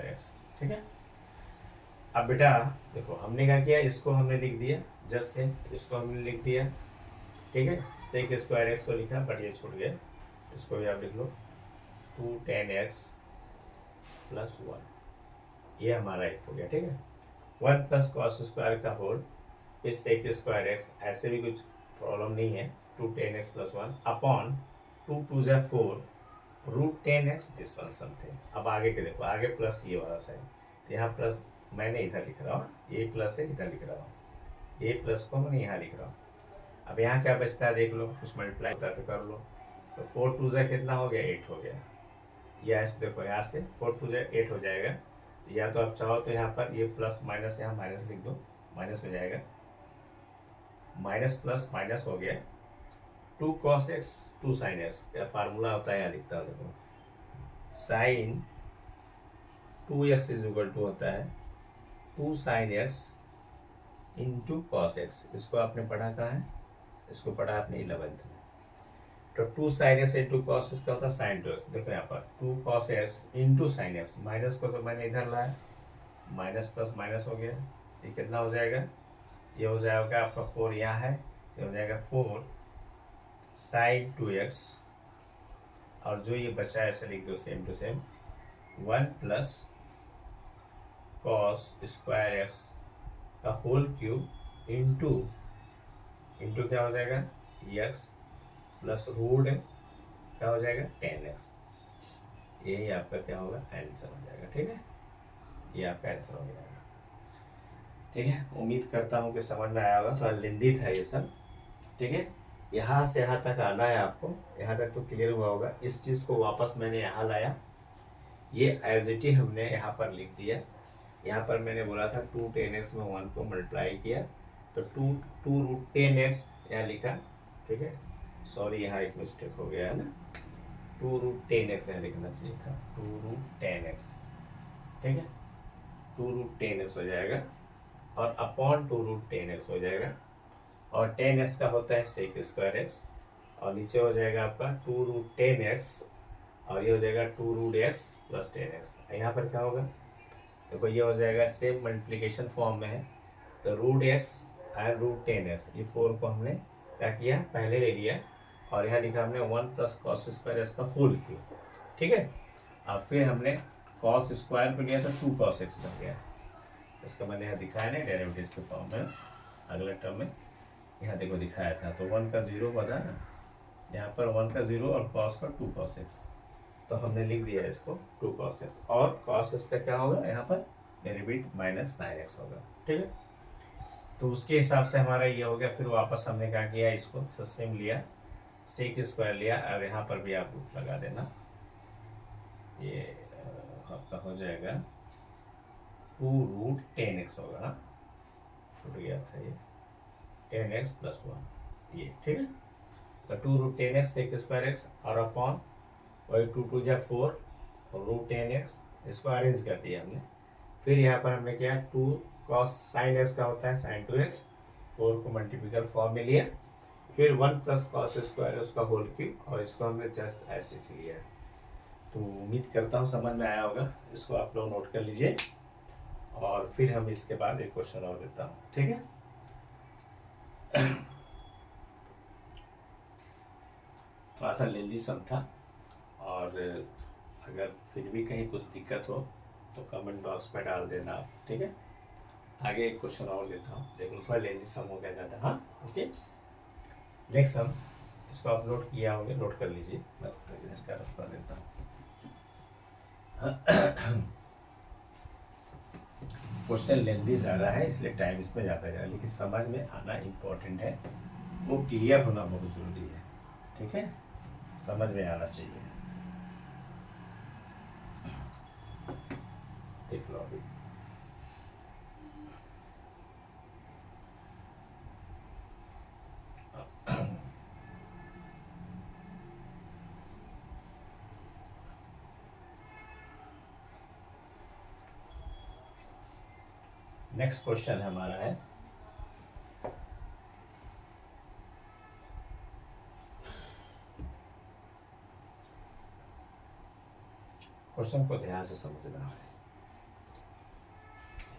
एक्स। ठीक है, अब बेटा देखो हमने क्या किया, इसको हमने लिख दिया जस्ट से, इसको हमने लिख दिया। ठीक है, सेक स्क्वायर एक्स को लिखा बट ये छूट गया, इसको भी आप लिख लो 210x प्लस 1, ये हमारा एक हो गया। ठीक है, 1 प्लस कॉस स्क्वायर का होल फिर सेक स्क्वायर एक्स, ऐसे भी कुछ प्रॉब्लम नहीं है 210x प्लस 1 अपॉन 2 2 जा 4 √10x दिस वन समथिंग। अब आगे के देखो, आगे प्लस ये वाला साइन, तो यहाँ प्लस मैंने इधर लिख रहा हूँ, ये प्लस है इधर लिख रहा हूँ, ये प्लस को मैं यहाँ लिख रहा हूँ। अब यहाँ क्या बचता है देख लो, कुछ मल्टीप्लाई होता है तो कर लो, तो 4 2 जा कितना हो गया 8 हो गया, या ऐसे देखो यहाँ से 4 2 जा 8 हो जाएगा, या तो आप चाहो तो यहाँ पर ये प्लस माइनस यहाँ माइनस लिख दो, माइनस हो जाएगा, माइनस प्लस माइनस हो गया 2 cos x 2 sin x, क्या फार्मूला होता है यहाँ लिखता हूँ देखो, sign 2x is equal to होता है 2 sin x into cos x. इसको आपने पढ़ा कहाँ है, इसको पढ़ा आपने 11th में, तो 2 sin x into cos x क्या होता है साइन 2x। देखो यहाँ पर 2 cos x into sine x, minus को तो मैंने इधर लाया, माइनस प्लस माइनस हो गया, ये कितना हो जाएगा, ये हो जाएगा आपका 4 यहाँ है, ये हो जाएगा 4 sin 2x, और जो ये बचा है ऐसे लिख दो same to same 1 plus cos square x का होल क्यूब इंटू क्या हो जाएगा एक्स प्लस रूट क्या हो जाएगा 10x, यही आपका क्या होगा आंसर हो जाएगा। ठीक है, ये आपका आंसर हो जाएगा। ठीक है, उम्मीद करता हूँ कि समझ में आया होगा, थोड़ा लेंदी था ये सब। ठीक है, यहाँ से यहाँ तक आना है आपको, यहाँ तक तो क्लियर हुआ होगा। इस चीज़ को वापस मैंने यहाँ लाया, ये एज इट इज हमने यहाँ पर लिख दिया। यहाँ पर मैंने बोला था 210x में 1 को मल्टीप्लाई किया, तो 2√10x यहाँ लिखा। ठीक है, सॉरी यहाँ एक मिस्टेक हो गया है ना, 2√10x यहाँ लिखना चाहिए था 2√10x। ठीक है, 2√10x हो जाएगा और अपॉन 2√10x हो जाएगा, और 10x का होता है सेक स्क्वायर एक्स, और नीचे हो जाएगा आपका 2√10x, और ये हो जाएगा 2√x प्लस 10x। यहाँ पर क्या होगा देखो, ये हो जाएगा सेम मल्टीप्लिकेशन फॉर्म में है, तो √x और √10x, ये 4 को हमने क्या किया पहले ले लिया, और यहाँ लिखा हमने 1 प्लस कॉस स्क्वायर एक्स का होल क्यूब, ठीक है। अब फिर हमने कॉस स्क्वायर को लिया था 2 कॉस एक्स बन गया, इसका मैंने यहाँ दिखाया नहीं डेरिवेटिव्स के फॉर्म में, अगले टर्म में यहाँ देखो दिखाया था। तो 1 का 0 बना ना, यहाँ पर 1 का 0 और कॉस का 2 कॉस एक्स, तो हमने लिख दिया इसको 2 कॉस एक्स, और कॉस एक्स का क्या होगा यहाँ पर डेरिवेटिव माइनस 9x होगा, ठीक है। तो उसके हिसाब से हमारा ये हो गया। फिर वापस हमने क्या किया, इसको सेम लिया, सेक स्क्वायर लिया, अब यहाँ पर भी आप रूट लगा देना, ये आपका हो जाएगा 2√10x होगा, हाँ छूट गया था ये 10x प्लस 1, ये ठीक है। तो 2√10x सेक स्क्वायर एक्स और अपॉन वही 2 2 जा 4 और √10x, इसको अरेंज कर दिया हमने। फिर यहाँ पर हमने क्या 2 cos sin x का होता है sin 2x, 4 को मल्टीप्लिकल फॉर्म में लिया, फिर 1 प्लस कॉस स्क्वायर उसका होल क्यूब, और इसको हमने जस्ट ऐसे लिया। तो उम्मीद करता हूँ समझ में आया होगा, इसको आप लोग नोट कर लीजिए, और फिर हम इसके बाद एक क्वेश्चन और देता हूँ, ठीक है। थोड़ा सा लेंदी सम था, और अगर फिर भी कहीं कुछ दिक्कत हो तो कमेंट बॉक्स में डाल देना आप, ठीक है। आगे एक क्वेश्चन और लेता हूँ, देखो थोड़ा लेंदी सम हो गया ज़्यादा, हाँ ओके। नेक्स्ट सम, इसको आप नोट किया होंगे, नोट कर लीजिए, मैं इधर का रफ कर देता हूँ। क्वेश्चन लेंदी ज़्यादा है इसलिए टाइम इसमें ज़्यादा जाएगा, लेकिन समझ में आना इम्पोर्टेंट है, वो क्लियर होना बहुत ज़रूरी है, ठीक है, समझ में आना चाहिए। देख लो अभी, नेक्स्ट क्वेश्चन हमारा है, क्वेश्चन को ध्यान से समझना है,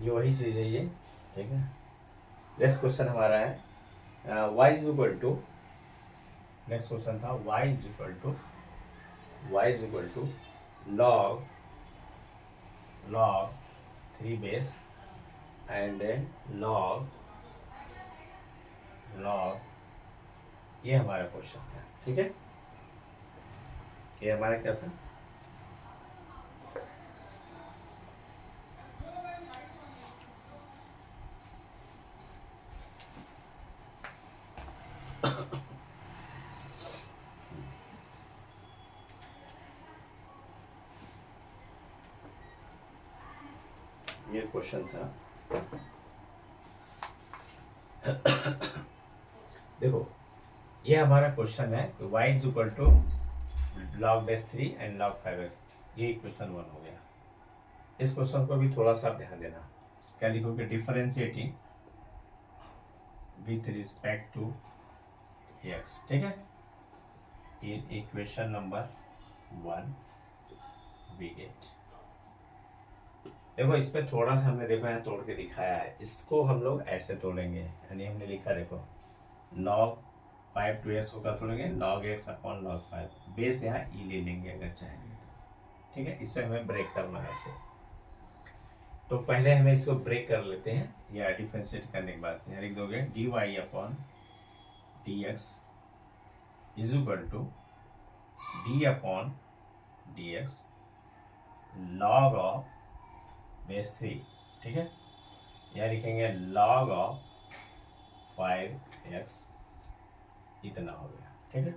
ये वही चीज है ये, ठीक है। नेक्स्ट क्वेश्चन हमारा है y is equal to, next question था y is equal to log 3 base and log, ये हमारा क्वेश्चन था, ठीक है। ये हमारा क्या था, ये क्वेश्चन था। देखो ये हमारा क्वेश्चन है कि y is equal to log base 3 and log 5x, ये क्वेश्चन 1 हो गया। इस क्वेश्चन को भी थोड़ा सा ध्यान देना, क्या लिखोगे, differentiating with respect to x, ठीक है। In equation number 1 we get, देखो इस पे थोड़ा सा हमने देखो यहाँ तोड़ के दिखाया है, इसको हम लोग ऐसे तोड़ेंगे, यानी हमने लिखा देखो log 5 2x होगा, तोड़ेंगे log x upon log 5, base यहाँ ई ले लेंगे अगर चाहेंगे, ठीक है। इससे हमें ब्रेक करना है इसे, तो पहले हमें इसको ब्रेक कर लेते हैं, या डिफरेंशिएट करने के बाद यहाँ लिख दोगे dy upon dx is equal to d upon dx log of base 3, ठीक है। यहाँ लिखेंगे log ऑफ 5x, इतना हो गया, ठीक है।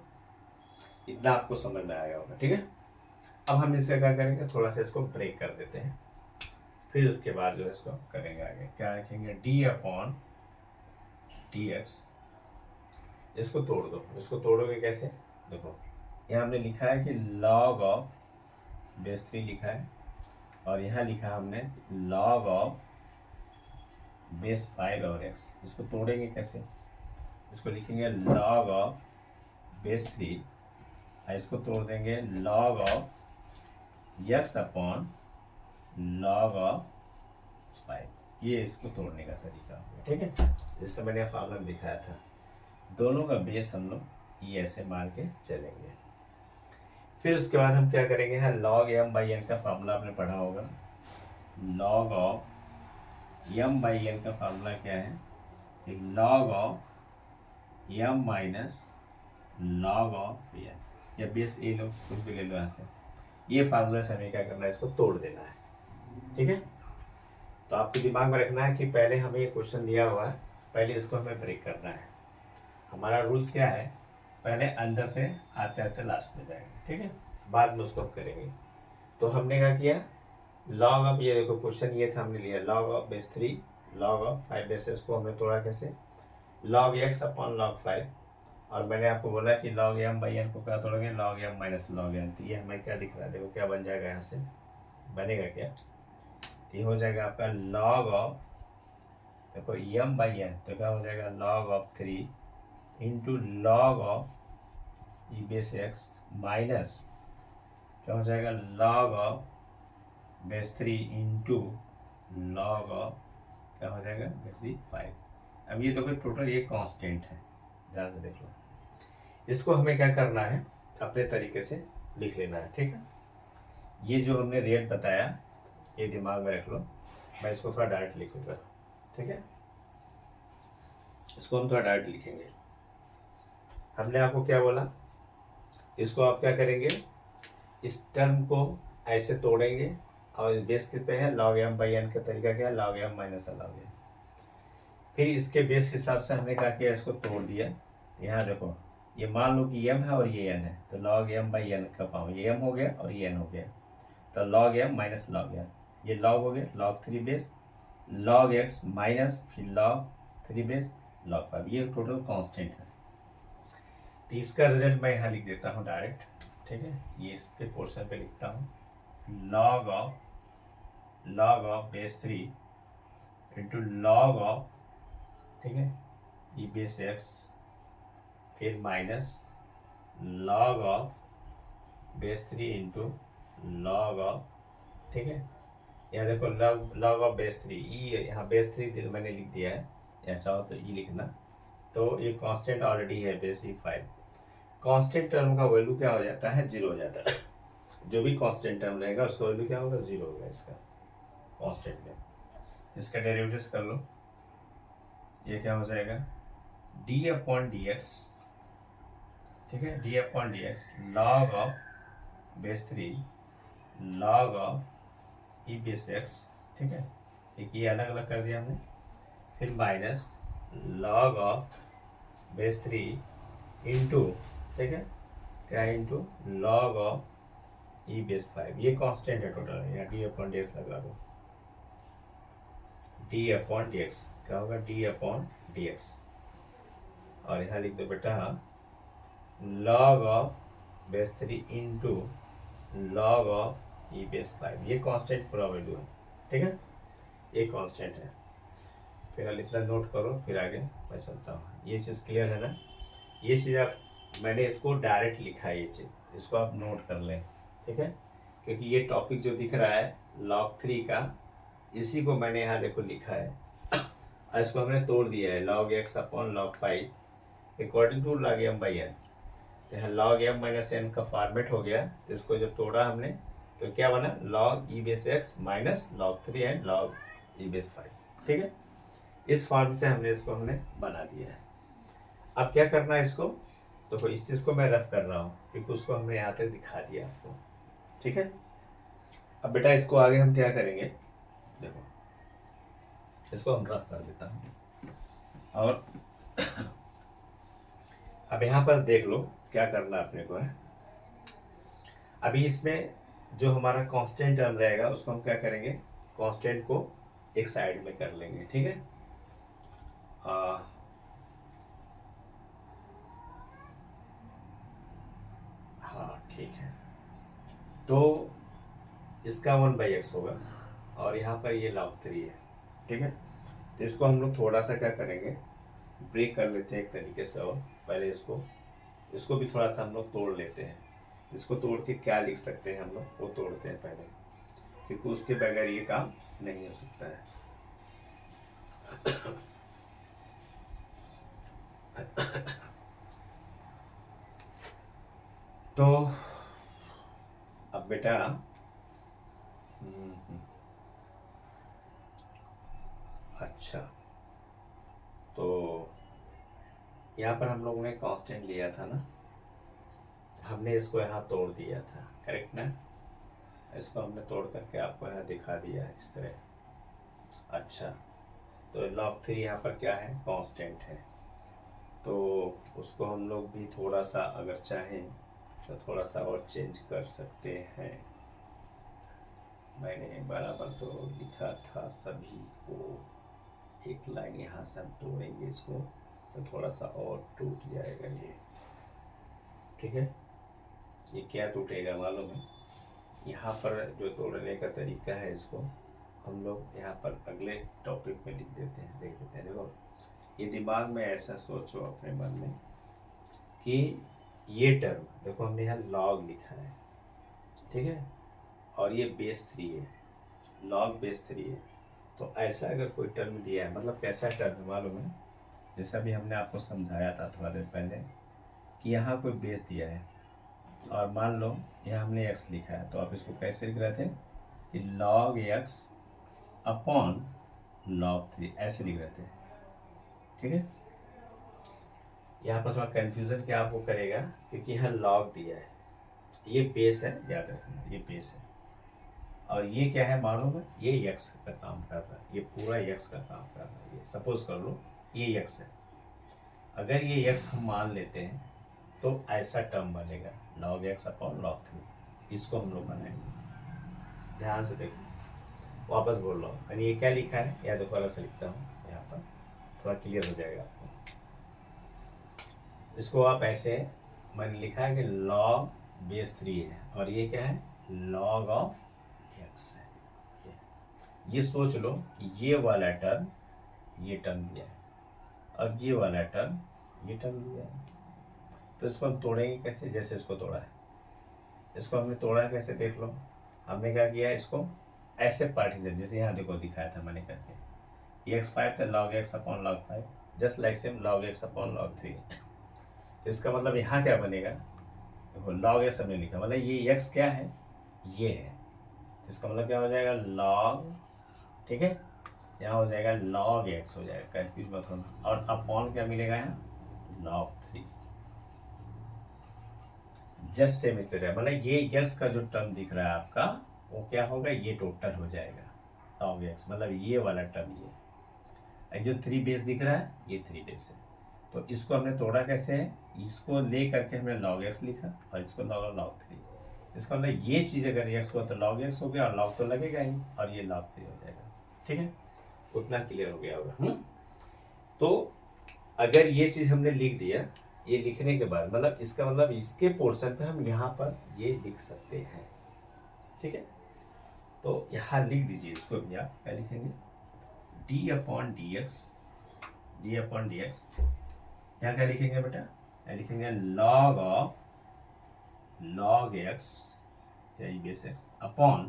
इतना आपको समझ में आया होगा, ठीक है। अब हम इसका क्या करेंगे, थोड़ा सा इसको ब्रेक कर देते हैं, फिर उसके बाद जो है इसको करेंगे आगे, क्या लिखेंगे d अपॉन dx, इसको तोड़ दो, इसको तोड़ोगे कैसे, देखो यहाँ हमने लिखा है कि log ऑफ बेस 3 लिखा है, और यहाँ लिखा हमने log ऑफ बेस 5 और x, इसको तोड़ेंगे कैसे, इसको लिखेंगे log ऑफ बेस 3, इसको तोड़ देंगे log of x upon log of 5, ये इसको तोड़ने का तरीका होगा, ठीक है। जैसे मैंने फार्मूला दिखाया था, दोनों का बेस हम लोग ये ऐसे मार के चलेंगे। फिर उसके बाद हम क्या करेंगे, है लॉग एम बाई एन का फार्मूला आपने पढ़ा होगा। Log of m by n का फार्मूला क्या है, log of m minus log of n, या बेस ए लो, कुछ भी ले लो यहाँ से। ये फार्मूला से हमें क्या करना है, इसको तोड़ देना है। ठीक है, तो आपके दिमाग में रखना है कि पहले हमें ये क्वेश्चन दिया हुआ है, पहले इसको हमें ब्रेक करना है। हमारा रूल्स क्या है, पहले अंदर से आते आते लास्ट में जाएंगे, ठीक है, बाद में उसको हम करेंगे। तो हमने क्या किया, लॉग ऑफ, ये देखो क्वेश्चन ये था, हमने लिया log of base 3 log of 5 bases को हमने तोड़ा कैसे, लॉग एक्स अपॉन लॉग 5, और मैंने आपको बोला कि लॉग एम बाई एन को क्या तोड़ेंगे, log m minus log n. तो ये हमें क्या दिख रहा है, देखो क्या बन जाएगा, यहाँ से बनेगा क्या, ये हो जाएगा आपका लॉग ऑफ, देखो एम बाई एन, तो क्या हो जाएगा log of 3 into log of E base x minus क्या हो जाएगा log of base 3 into log of क्या हो जाएगा बेस 5। अब ये तो कोई टोटल ये कांस्टेंट है, ध्यान से देख लो। इसको हमें क्या करना है, अपने तरीके से लिख लेना है, ठीक है। ये जो हमने रेट बताया ये दिमाग में रख लो, मैं इसको थोड़ा डायरेक्ट लिखूंगा, ठीक है। इसको हम थोड़ा डायरेक्ट लिखेंगे। हमने आपको क्या बोला, इसको आप क्या करेंगे, इस टर्म को ऐसे तोड़ेंगे, और बेस कितने हैं, लॉग एम बाई एन का तरीका क्या है, log m minus log n. फिर इसके बेस के हिसाब से हमने क्या किया, इसको तोड़ दिया। यहाँ देखो, ये मान लो कि एम है और ये एन है, तो लॉग एम बाई एन का फॉर्म, ये एम हो गया और ये एन हो गया, तो log m minus log n, ये लॉग हो गया, log 3 base log x minus फिर लॉग 3 बेस लॉग 5, ये टोटल कांस्टेंट है। तो इसका रिजल्ट मैं यहाँ लिख देता हूँ डायरेक्ट, ठीक है। ये इसके पोर्शन पे लिखता हूँ, log of base 3 into log of, ठीक है, ई बेस एक्स, फिर minus log of base 3 into log of, ठीक है। यहाँ देखो लॉग ऑफ बेस 3, ई यहाँ बेस 3 मैंने लिख दिया है, या चाहो तो ई लिखना। तो ये कांस्टेंट ऑलरेडी है बेस 5। कांस्टेंट टर्म का वैल्यू क्या हो जाता है, 0 हो जाता है। जो भी कांस्टेंट टर्म रहेगा उसका वैल्यू क्या होगा, 0 होगा इसका कांस्टेंट में। इसका डेरिवेटिव्स कर लो, ये क्या हो जाएगा डी अपॉन डी एक्स, ठीक है, D upon d x log of base 3 log of E base x, ठीक है, एक ये अलग अलग कर दिया हमने, फिर minus log of base 3 into, ठीक है, क्या into log of E base 5, ये कांस्टेंट है टोटल, यहाँ डी अपॉन डी एक्स लगा दो, डी अपॉन डी एक्स क्या होगा, डी अपॉन डी एक्स, और यहाँ लिख दो बेटा log of base 3 into log of E base 5, ये कांस्टेंट पूरा वैल्यू है, ठीक है, ये कांस्टेंट है। फिर इतना नोट करो, फिर आगे मैं चलता हूँ। ये चीज़ क्लियर है ना, ये चीज़ आप, मैंने इसको डायरेक्ट लिखा है, ये चीज़ इसको आप नोट कर लें, ठीक है, क्योंकि ये टॉपिक जो दिख रहा है लॉग 3 का, इसी को मैंने यहाँ देखो लिखा है, और इसको हमने तोड़ दिया है, log x upon log 5 according to log m by n. तो यहाँ लॉग एम माइनस एन का फॉर्मेट हो गया, तो इसको जब तोड़ा हमने तो क्या बना, log E base x minus log 3 and log E base 5, ठीक है। इस फॉर्म से हमने बना दिया है। अब क्या करना है इसको, तो इस चीज़ को मैं रफ कर रहा हूँ क्योंकि उसको हमने यहाँ तक दिखा दिया आपको, ठीक है। अब बेटा इसको आगे हम क्या करेंगे, देखो इसको हम रफ कर देता हूँ, और अब यहाँ पर देख लो क्या करना अपने को है। अभी इसमें जो हमारा कांस्टेंट टर्म रहेगा उसको हम क्या करेंगे, कांस्टेंट को एक साइड में कर लेंगे, ठीक है। हाँ ठीक है, तो इसका 1/x होगा, और यहाँ पर ये log 3 है, ठीक है। तो इसको हम लोग थोड़ा सा क्या करेंगे, ब्रेक कर लेते हैं एक तरीके से, और पहले इसको भी थोड़ा सा हम लोग तोड़ लेते हैं। इसको तोड़ के क्या लिख सकते हैं हम लोग, वो तोड़ते हैं पहले, क्योंकि उसके बगैर ये काम नहीं हो सकता है। बेटा अच्छा, तो यहाँ पर हम लोगों ने कांस्टेंट लिया था ना, हमने इसको यहाँ तोड़ दिया था, करेक्ट ना। इसको हमने तोड़ करके आपको यहाँ दिखा दिया है इस तरह। अच्छा, तो log 3 यहाँ पर क्या है, कांस्टेंट है, तो उसको हम लोग भी थोड़ा सा अगर चाहें तो थोड़ा सा और चेंज कर सकते हैं। मैंने बराबर तो लिखा था सभी को, एक लाइन यहाँ से हम तोड़ेंगे इसको तो थोड़ा सा और टूट जाएगा ये, ठीक है। ये क्या टूटेगा मालूम है, यहाँ पर जो तोड़ने का तरीका है इसको हम लोग यहाँ पर अगले टॉपिक में लिख देते हैं, देख देते हैं। देखो ये दिमाग में ऐसा सोचो अपने मन में कि ये टर्म देखो हमने यहाँ लॉग लिखा है, ठीक है, और ये बेस 3 है, लॉग बेस 3 है। तो ऐसा अगर कोई टर्म दिया है, मतलब कैसा टर्म मालूम है, जैसा भी हमने आपको समझाया था थोड़ा देर पहले कि यहाँ कोई बेस दिया है और मान लो यहाँ हमने x लिखा है, तो आप इसको कैसे लिख रहे थे कि log x अपॉन log 3 ऐसे लिख रहे थे, ठीक है। यहाँ पर थोड़ा कन्फ्यूज़न क्या आपको करेगा क्योंकि यहाँ log दिया है, ये बेस है, याद रखना ये बेस है, और ये क्या है मालूम है, ये x का काम कर रहा है, ये पूरा x का काम कर रहा है। ये सपोज कर लो ये x है, अगर ये x हम मान लेते हैं तो ऐसा टर्म बनेगा log x अपॉन log 3, इसको हम लोग बनाएंगे। ध्यान से देखो, वापस बोल रहा हूँ, यानी ये क्या लिखा है, या देखो अलग से लिखता हूँ यहाँ पर, थोड़ा क्लियर हो जाएगा आपको। इसको आप ऐसे, मैंने लिखा है कि log बेस 3 है और ये क्या है log ऑफ x है। ये सोच लो ये वाला टर्म ये टर्म दिया है और ये वाला टर्म ये टर्म दिया है, तो इसको हम तोड़ेंगे कैसे, जैसे इसको तोड़ा है, इसको हमने तोड़ा है कैसे देख लो। हमने क्या किया, इसको ऐसे पार्टीशन, जैसे यहाँ देखो दिखाया था मैंने करके, ये x5 था log x upon log 5, just like same log x upon log 3। इसका मतलब यहाँ क्या बनेगा, देखो log x हमने लिखा, मतलब ये x क्या है, ये है, इसका मतलब क्या हो जाएगा log, ठीक है, यहाँ हो जाएगा log x हो जाएगा, कंफ्यूज मत होना, और अपॉन क्या मिलेगा यहाँ log 3, जस्ट सेम इस तरह, मतलब ये x का जो टर्म दिख रहा है आपका वो क्या होगा, ये टोटल हो जाएगा log x, मतलब ये वाला टर्म, ये जो 3 बेस दिख रहा है ये 3 बेस है। तो इसको हमने तोड़ा कैसे है, इसको ले करके हमने log x लिखा और इसको log 3, इसका मतलब ये चीज़ अगर x हुआ तो log x हो गया और log तो लगेगा ही, और ये log 3 हो जाएगा, ठीक है। उतना क्लियर हो गया होगा। तो अगर ये चीज़ हमने लिख दिया, ये लिखने के बाद मतलब इसका मतलब इसके पोर्शन पे हम यहाँ पर ये लिख सकते हैं, ठीक है। तो यहाँ लिख दीजिए इसको भी, आप क्या लिखेंगे d अपॉन डी एक्स, यहाँ क्या लिखेंगे बेटा, यहाँ लिखेंगे log ऑफ log x या base x upon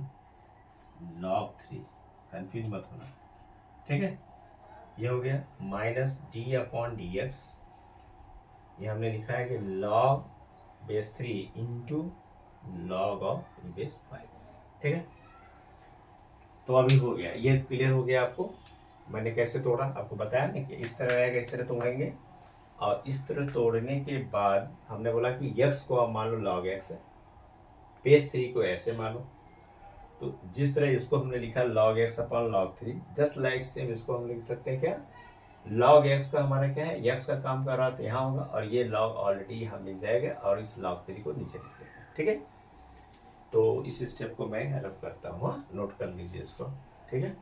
log 3, confuse मत होना, ठीक है। ये हो गया minus D upon d x, ये हमने लिखा है कि log base 3 into log of base 5, ठीक है। तो अभी हो गया, ये क्लियर हो गया आपको, मैंने कैसे तोड़ा आपको बताया ना कि इस तरह रहेगा, इस तरह तोड़ेंगे, और इस तरह तोड़ने के बाद हमने बोला कि x को आप मान लो log x है, बेस 3 को ऐसे मानो, तो जिस तरह इसको हमने लिखा log x upon log 3, just like same इसको हम लिख सकते हैं क्या, log x का हमारा क्या है, x का काम कर रहा था यहाँ होगा, और ये log ऑलरेडी यहाँ मिल जाएगा, और इस log 3 को नीचे लिख देते हैं, ठीक है। तो इस स्टेप को मैं रफ करता हूँ, नोट कर लीजिए इसको, ठीक है,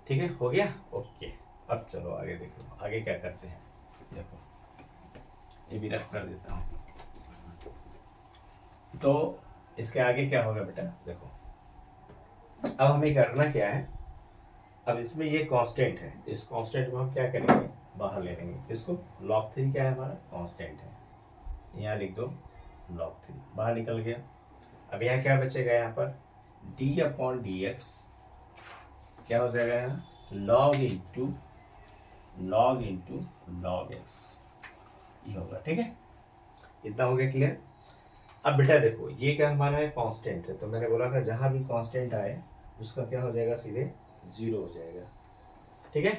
ठीक है, हो गया, ओके। अब चलो आगे देखो, आगे क्या करते हैं, देखो ये भी रफ कर देता हूँ। तो इसके आगे क्या होगा बेटा, देखो अब हमें करना क्या है, अब इसमें ये कांस्टेंट है, तो इस कांस्टेंट को हम क्या करेंगे, बाहर ले लेंगे, इसको log 3 क्या है हमारा कांस्टेंट है, यहाँ लिख दो log 3, बाहर निकल गया। अब यहाँ क्या बचेगा, यहाँ पर d अपॉन डी एक्स क्या हो जाएगा, यहाँ log इंटू log x, ये होगा, ठीक है। इतना हो गया क्लियर। अब बेटा देखो ये क्या हमारा है, कांस्टेंट है, तो मैंने बोला था जहां भी कांस्टेंट आए उसका क्या हो जाएगा, सीधे जीरो हो जाएगा। ठीक है,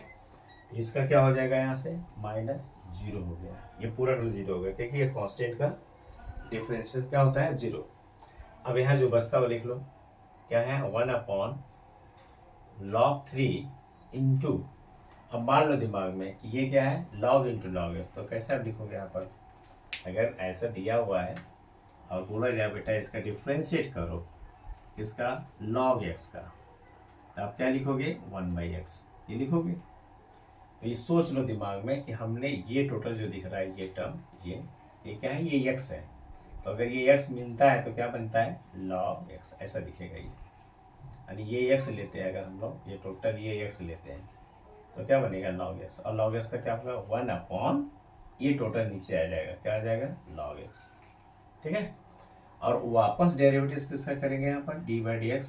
तो इसका क्या हो जाएगा, यहाँ से माइनस जीरो हो गया, ये पूरा टर्म जीरो हो गया क्योंकि ये कांस्टेंट का डिफरेंशियल क्या होता है, जीरो। अब यहाँ जो बचता वो लिख लो, क्या है, 1/log 3 इंटू, अब मान लो दिमाग में कि ये क्या है, log इंटू log s, तो कैसे आप लिखोगे यहाँ पर, अगर ऐसा दिया हुआ है और बोला जाए बेटा इसका डिफ्रेंशिएट करो, इसका log x का, तो आप क्या लिखोगे, 1/x, ये लिखोगे। तो ये सोच लो दिमाग में कि हमने ये टोटल जो दिख रहा है ये टर्म, ये क्या है, ये x है, तो अगर ये x मिलता है तो क्या बनता है, log x, ऐसा दिखेगा ये, यानी ये x लेते हैं अगर हम लोग, ये टोटल ये x लेते हैं तो क्या बनेगा, log x, और log x का क्या होगा, 1/, ये टोटल नीचे आ जाएगा, क्या आ जाएगा, log x। ठीक है, और वापस डेरिवेटिव किसका करेंगे यहाँ पर, d/dx,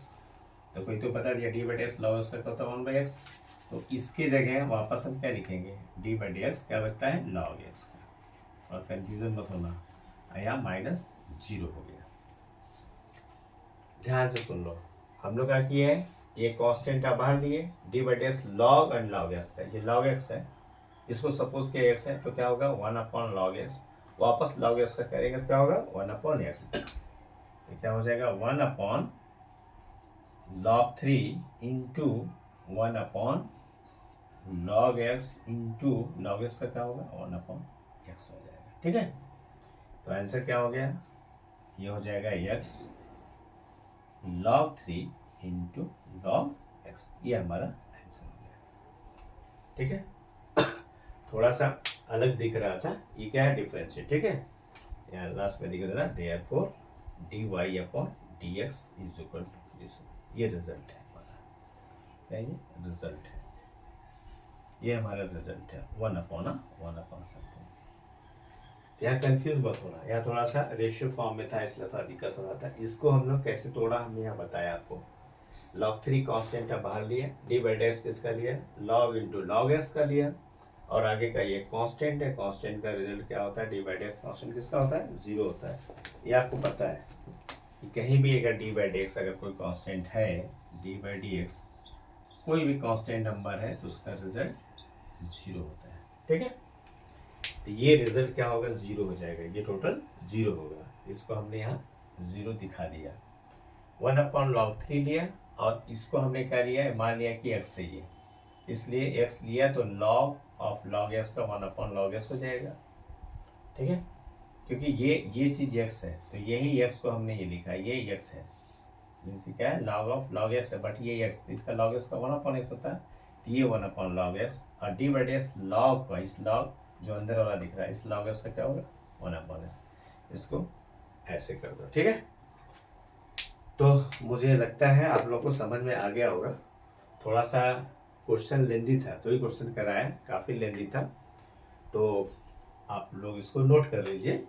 तो कोई तो बता दिया d/dx log x का होता है 1/x, तो इसके जगह वापस हम क्या लिखेंगे, d/dx क्या बचता है, log x का, और कंफ्यूजन मत होना, यहाँ माइनस जीरो हो गया। ध्यान से सुन लो, हम लोग क्या किए हैं, ये कांस्टेंट आप बाहर लिए, d/dx log and log x है, ये log x है, इसको सपोज किया x है तो क्या होगा, 1/log x, वापस log x का करेंगे तो क्या होगा, 1/x, तो क्या हो जाएगा, 1/log 3 into 1/log x into log x का क्या होगा, 1/x हो जाएगा। ठीक है, तो आंसर क्या हो गया, ये हो जाएगा x log 3 into log x, ये हमारा आंसर हो गया। ठीक है, थोड़ा सा अलग दिख रहा था, ये क्या है, डिफरेंशिएट। ठीक है, यहाँ लास्ट में दिख रहा है, therefore dy/dx is equal to this, ये रिजल्ट है हमारा, क्या ये रिजल्ट है, ये हमारा रिजल्ट है 1/1 समथिंग। यहाँ कंफ्यूज मत होना, यहाँ थोड़ा सा रेशियो फॉर्म में था इसलिए थोड़ा दिक्कत हो रहा था, इसको हम लोग कैसे तोड़ा हमने यहाँ बताया आपको। log 3 कांस्टेंट का बाहर लिया, d/dx किसका लिया, log इंटू log s का लिया, और आगे का ये कांस्टेंट है, कांस्टेंट का रिजल्ट क्या होता है, d/dx कांस्टेंट किसका होता है, जीरो होता है। ये आपको पता है कि कहीं भी अगर d/dx अगर कोई कांस्टेंट है, d/dx कोई भी कांस्टेंट नंबर है तो उसका रिजल्ट जीरो होता है। ठीक है, तो ये रिजल्ट क्या होगा, जीरो हो जाएगा, ये टोटल जीरो होगा, इसको हमने यहाँ जीरो दिखा दिया। 1/log 3 लिया, और इसको हमने क्या लिया, मान लिया कि x है ये, इसलिए x लिया तो log ऑफ log s का 1/log s हो जाएगा। ठीक है, क्योंकि ये चीज़ x है तो यही x को हमने ये लिखा है, ये x है, मीन्स क्या है, log ऑफ log s है, बट ये x, इसका log s का 1/x होता है, तो ये 1/log x, और d/dx log का, इस log जो अंदर वाला दिख रहा है, इस log s का क्या होगा, 1/s, इसको ऐसे कर दो। ठीक है, तो मुझे लगता है आप लोग को समझ में आ गया होगा, थोड़ा सा क्वेश्चन लेंदी था, तो ही क्वेश्चन कराया, काफ़ी लेंदी था, तो आप लोग इसको नोट कर लीजिए,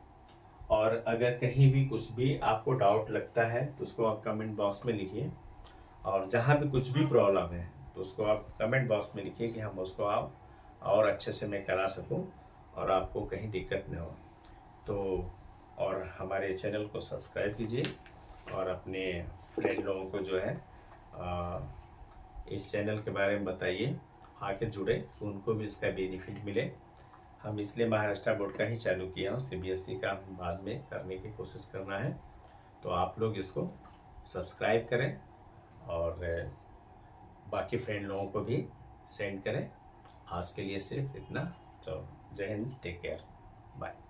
और अगर कहीं भी कुछ भी आपको डाउट लगता है तो उसको आप कमेंट बॉक्स में लिखिए, और जहाँ भी कुछ भी प्रॉब्लम है तो उसको आप कमेंट बॉक्स में लिखिए कि हम उसको आप और अच्छे से मैं करा सकूं और आपको कहीं दिक्कत न हो। तो और हमारे चैनल को सब्सक्राइब कीजिए, और अपने फ्रेंड लोगों को जो है इस चैनल के बारे में बताइए, आके जुड़े तो उनको भी इसका बेनिफिट मिले। हम इसलिए महाराष्ट्र बोर्ड का ही चालू किया हूँ, CBSE का बाद में करने की कोशिश करना है, तो आप लोग इसको सब्सक्राइब करें और बाकी फ्रेंड लोगों को भी सेंड करें। आज के लिए सिर्फ इतना, चलो, जय हिंद, टेक केयर, बाय।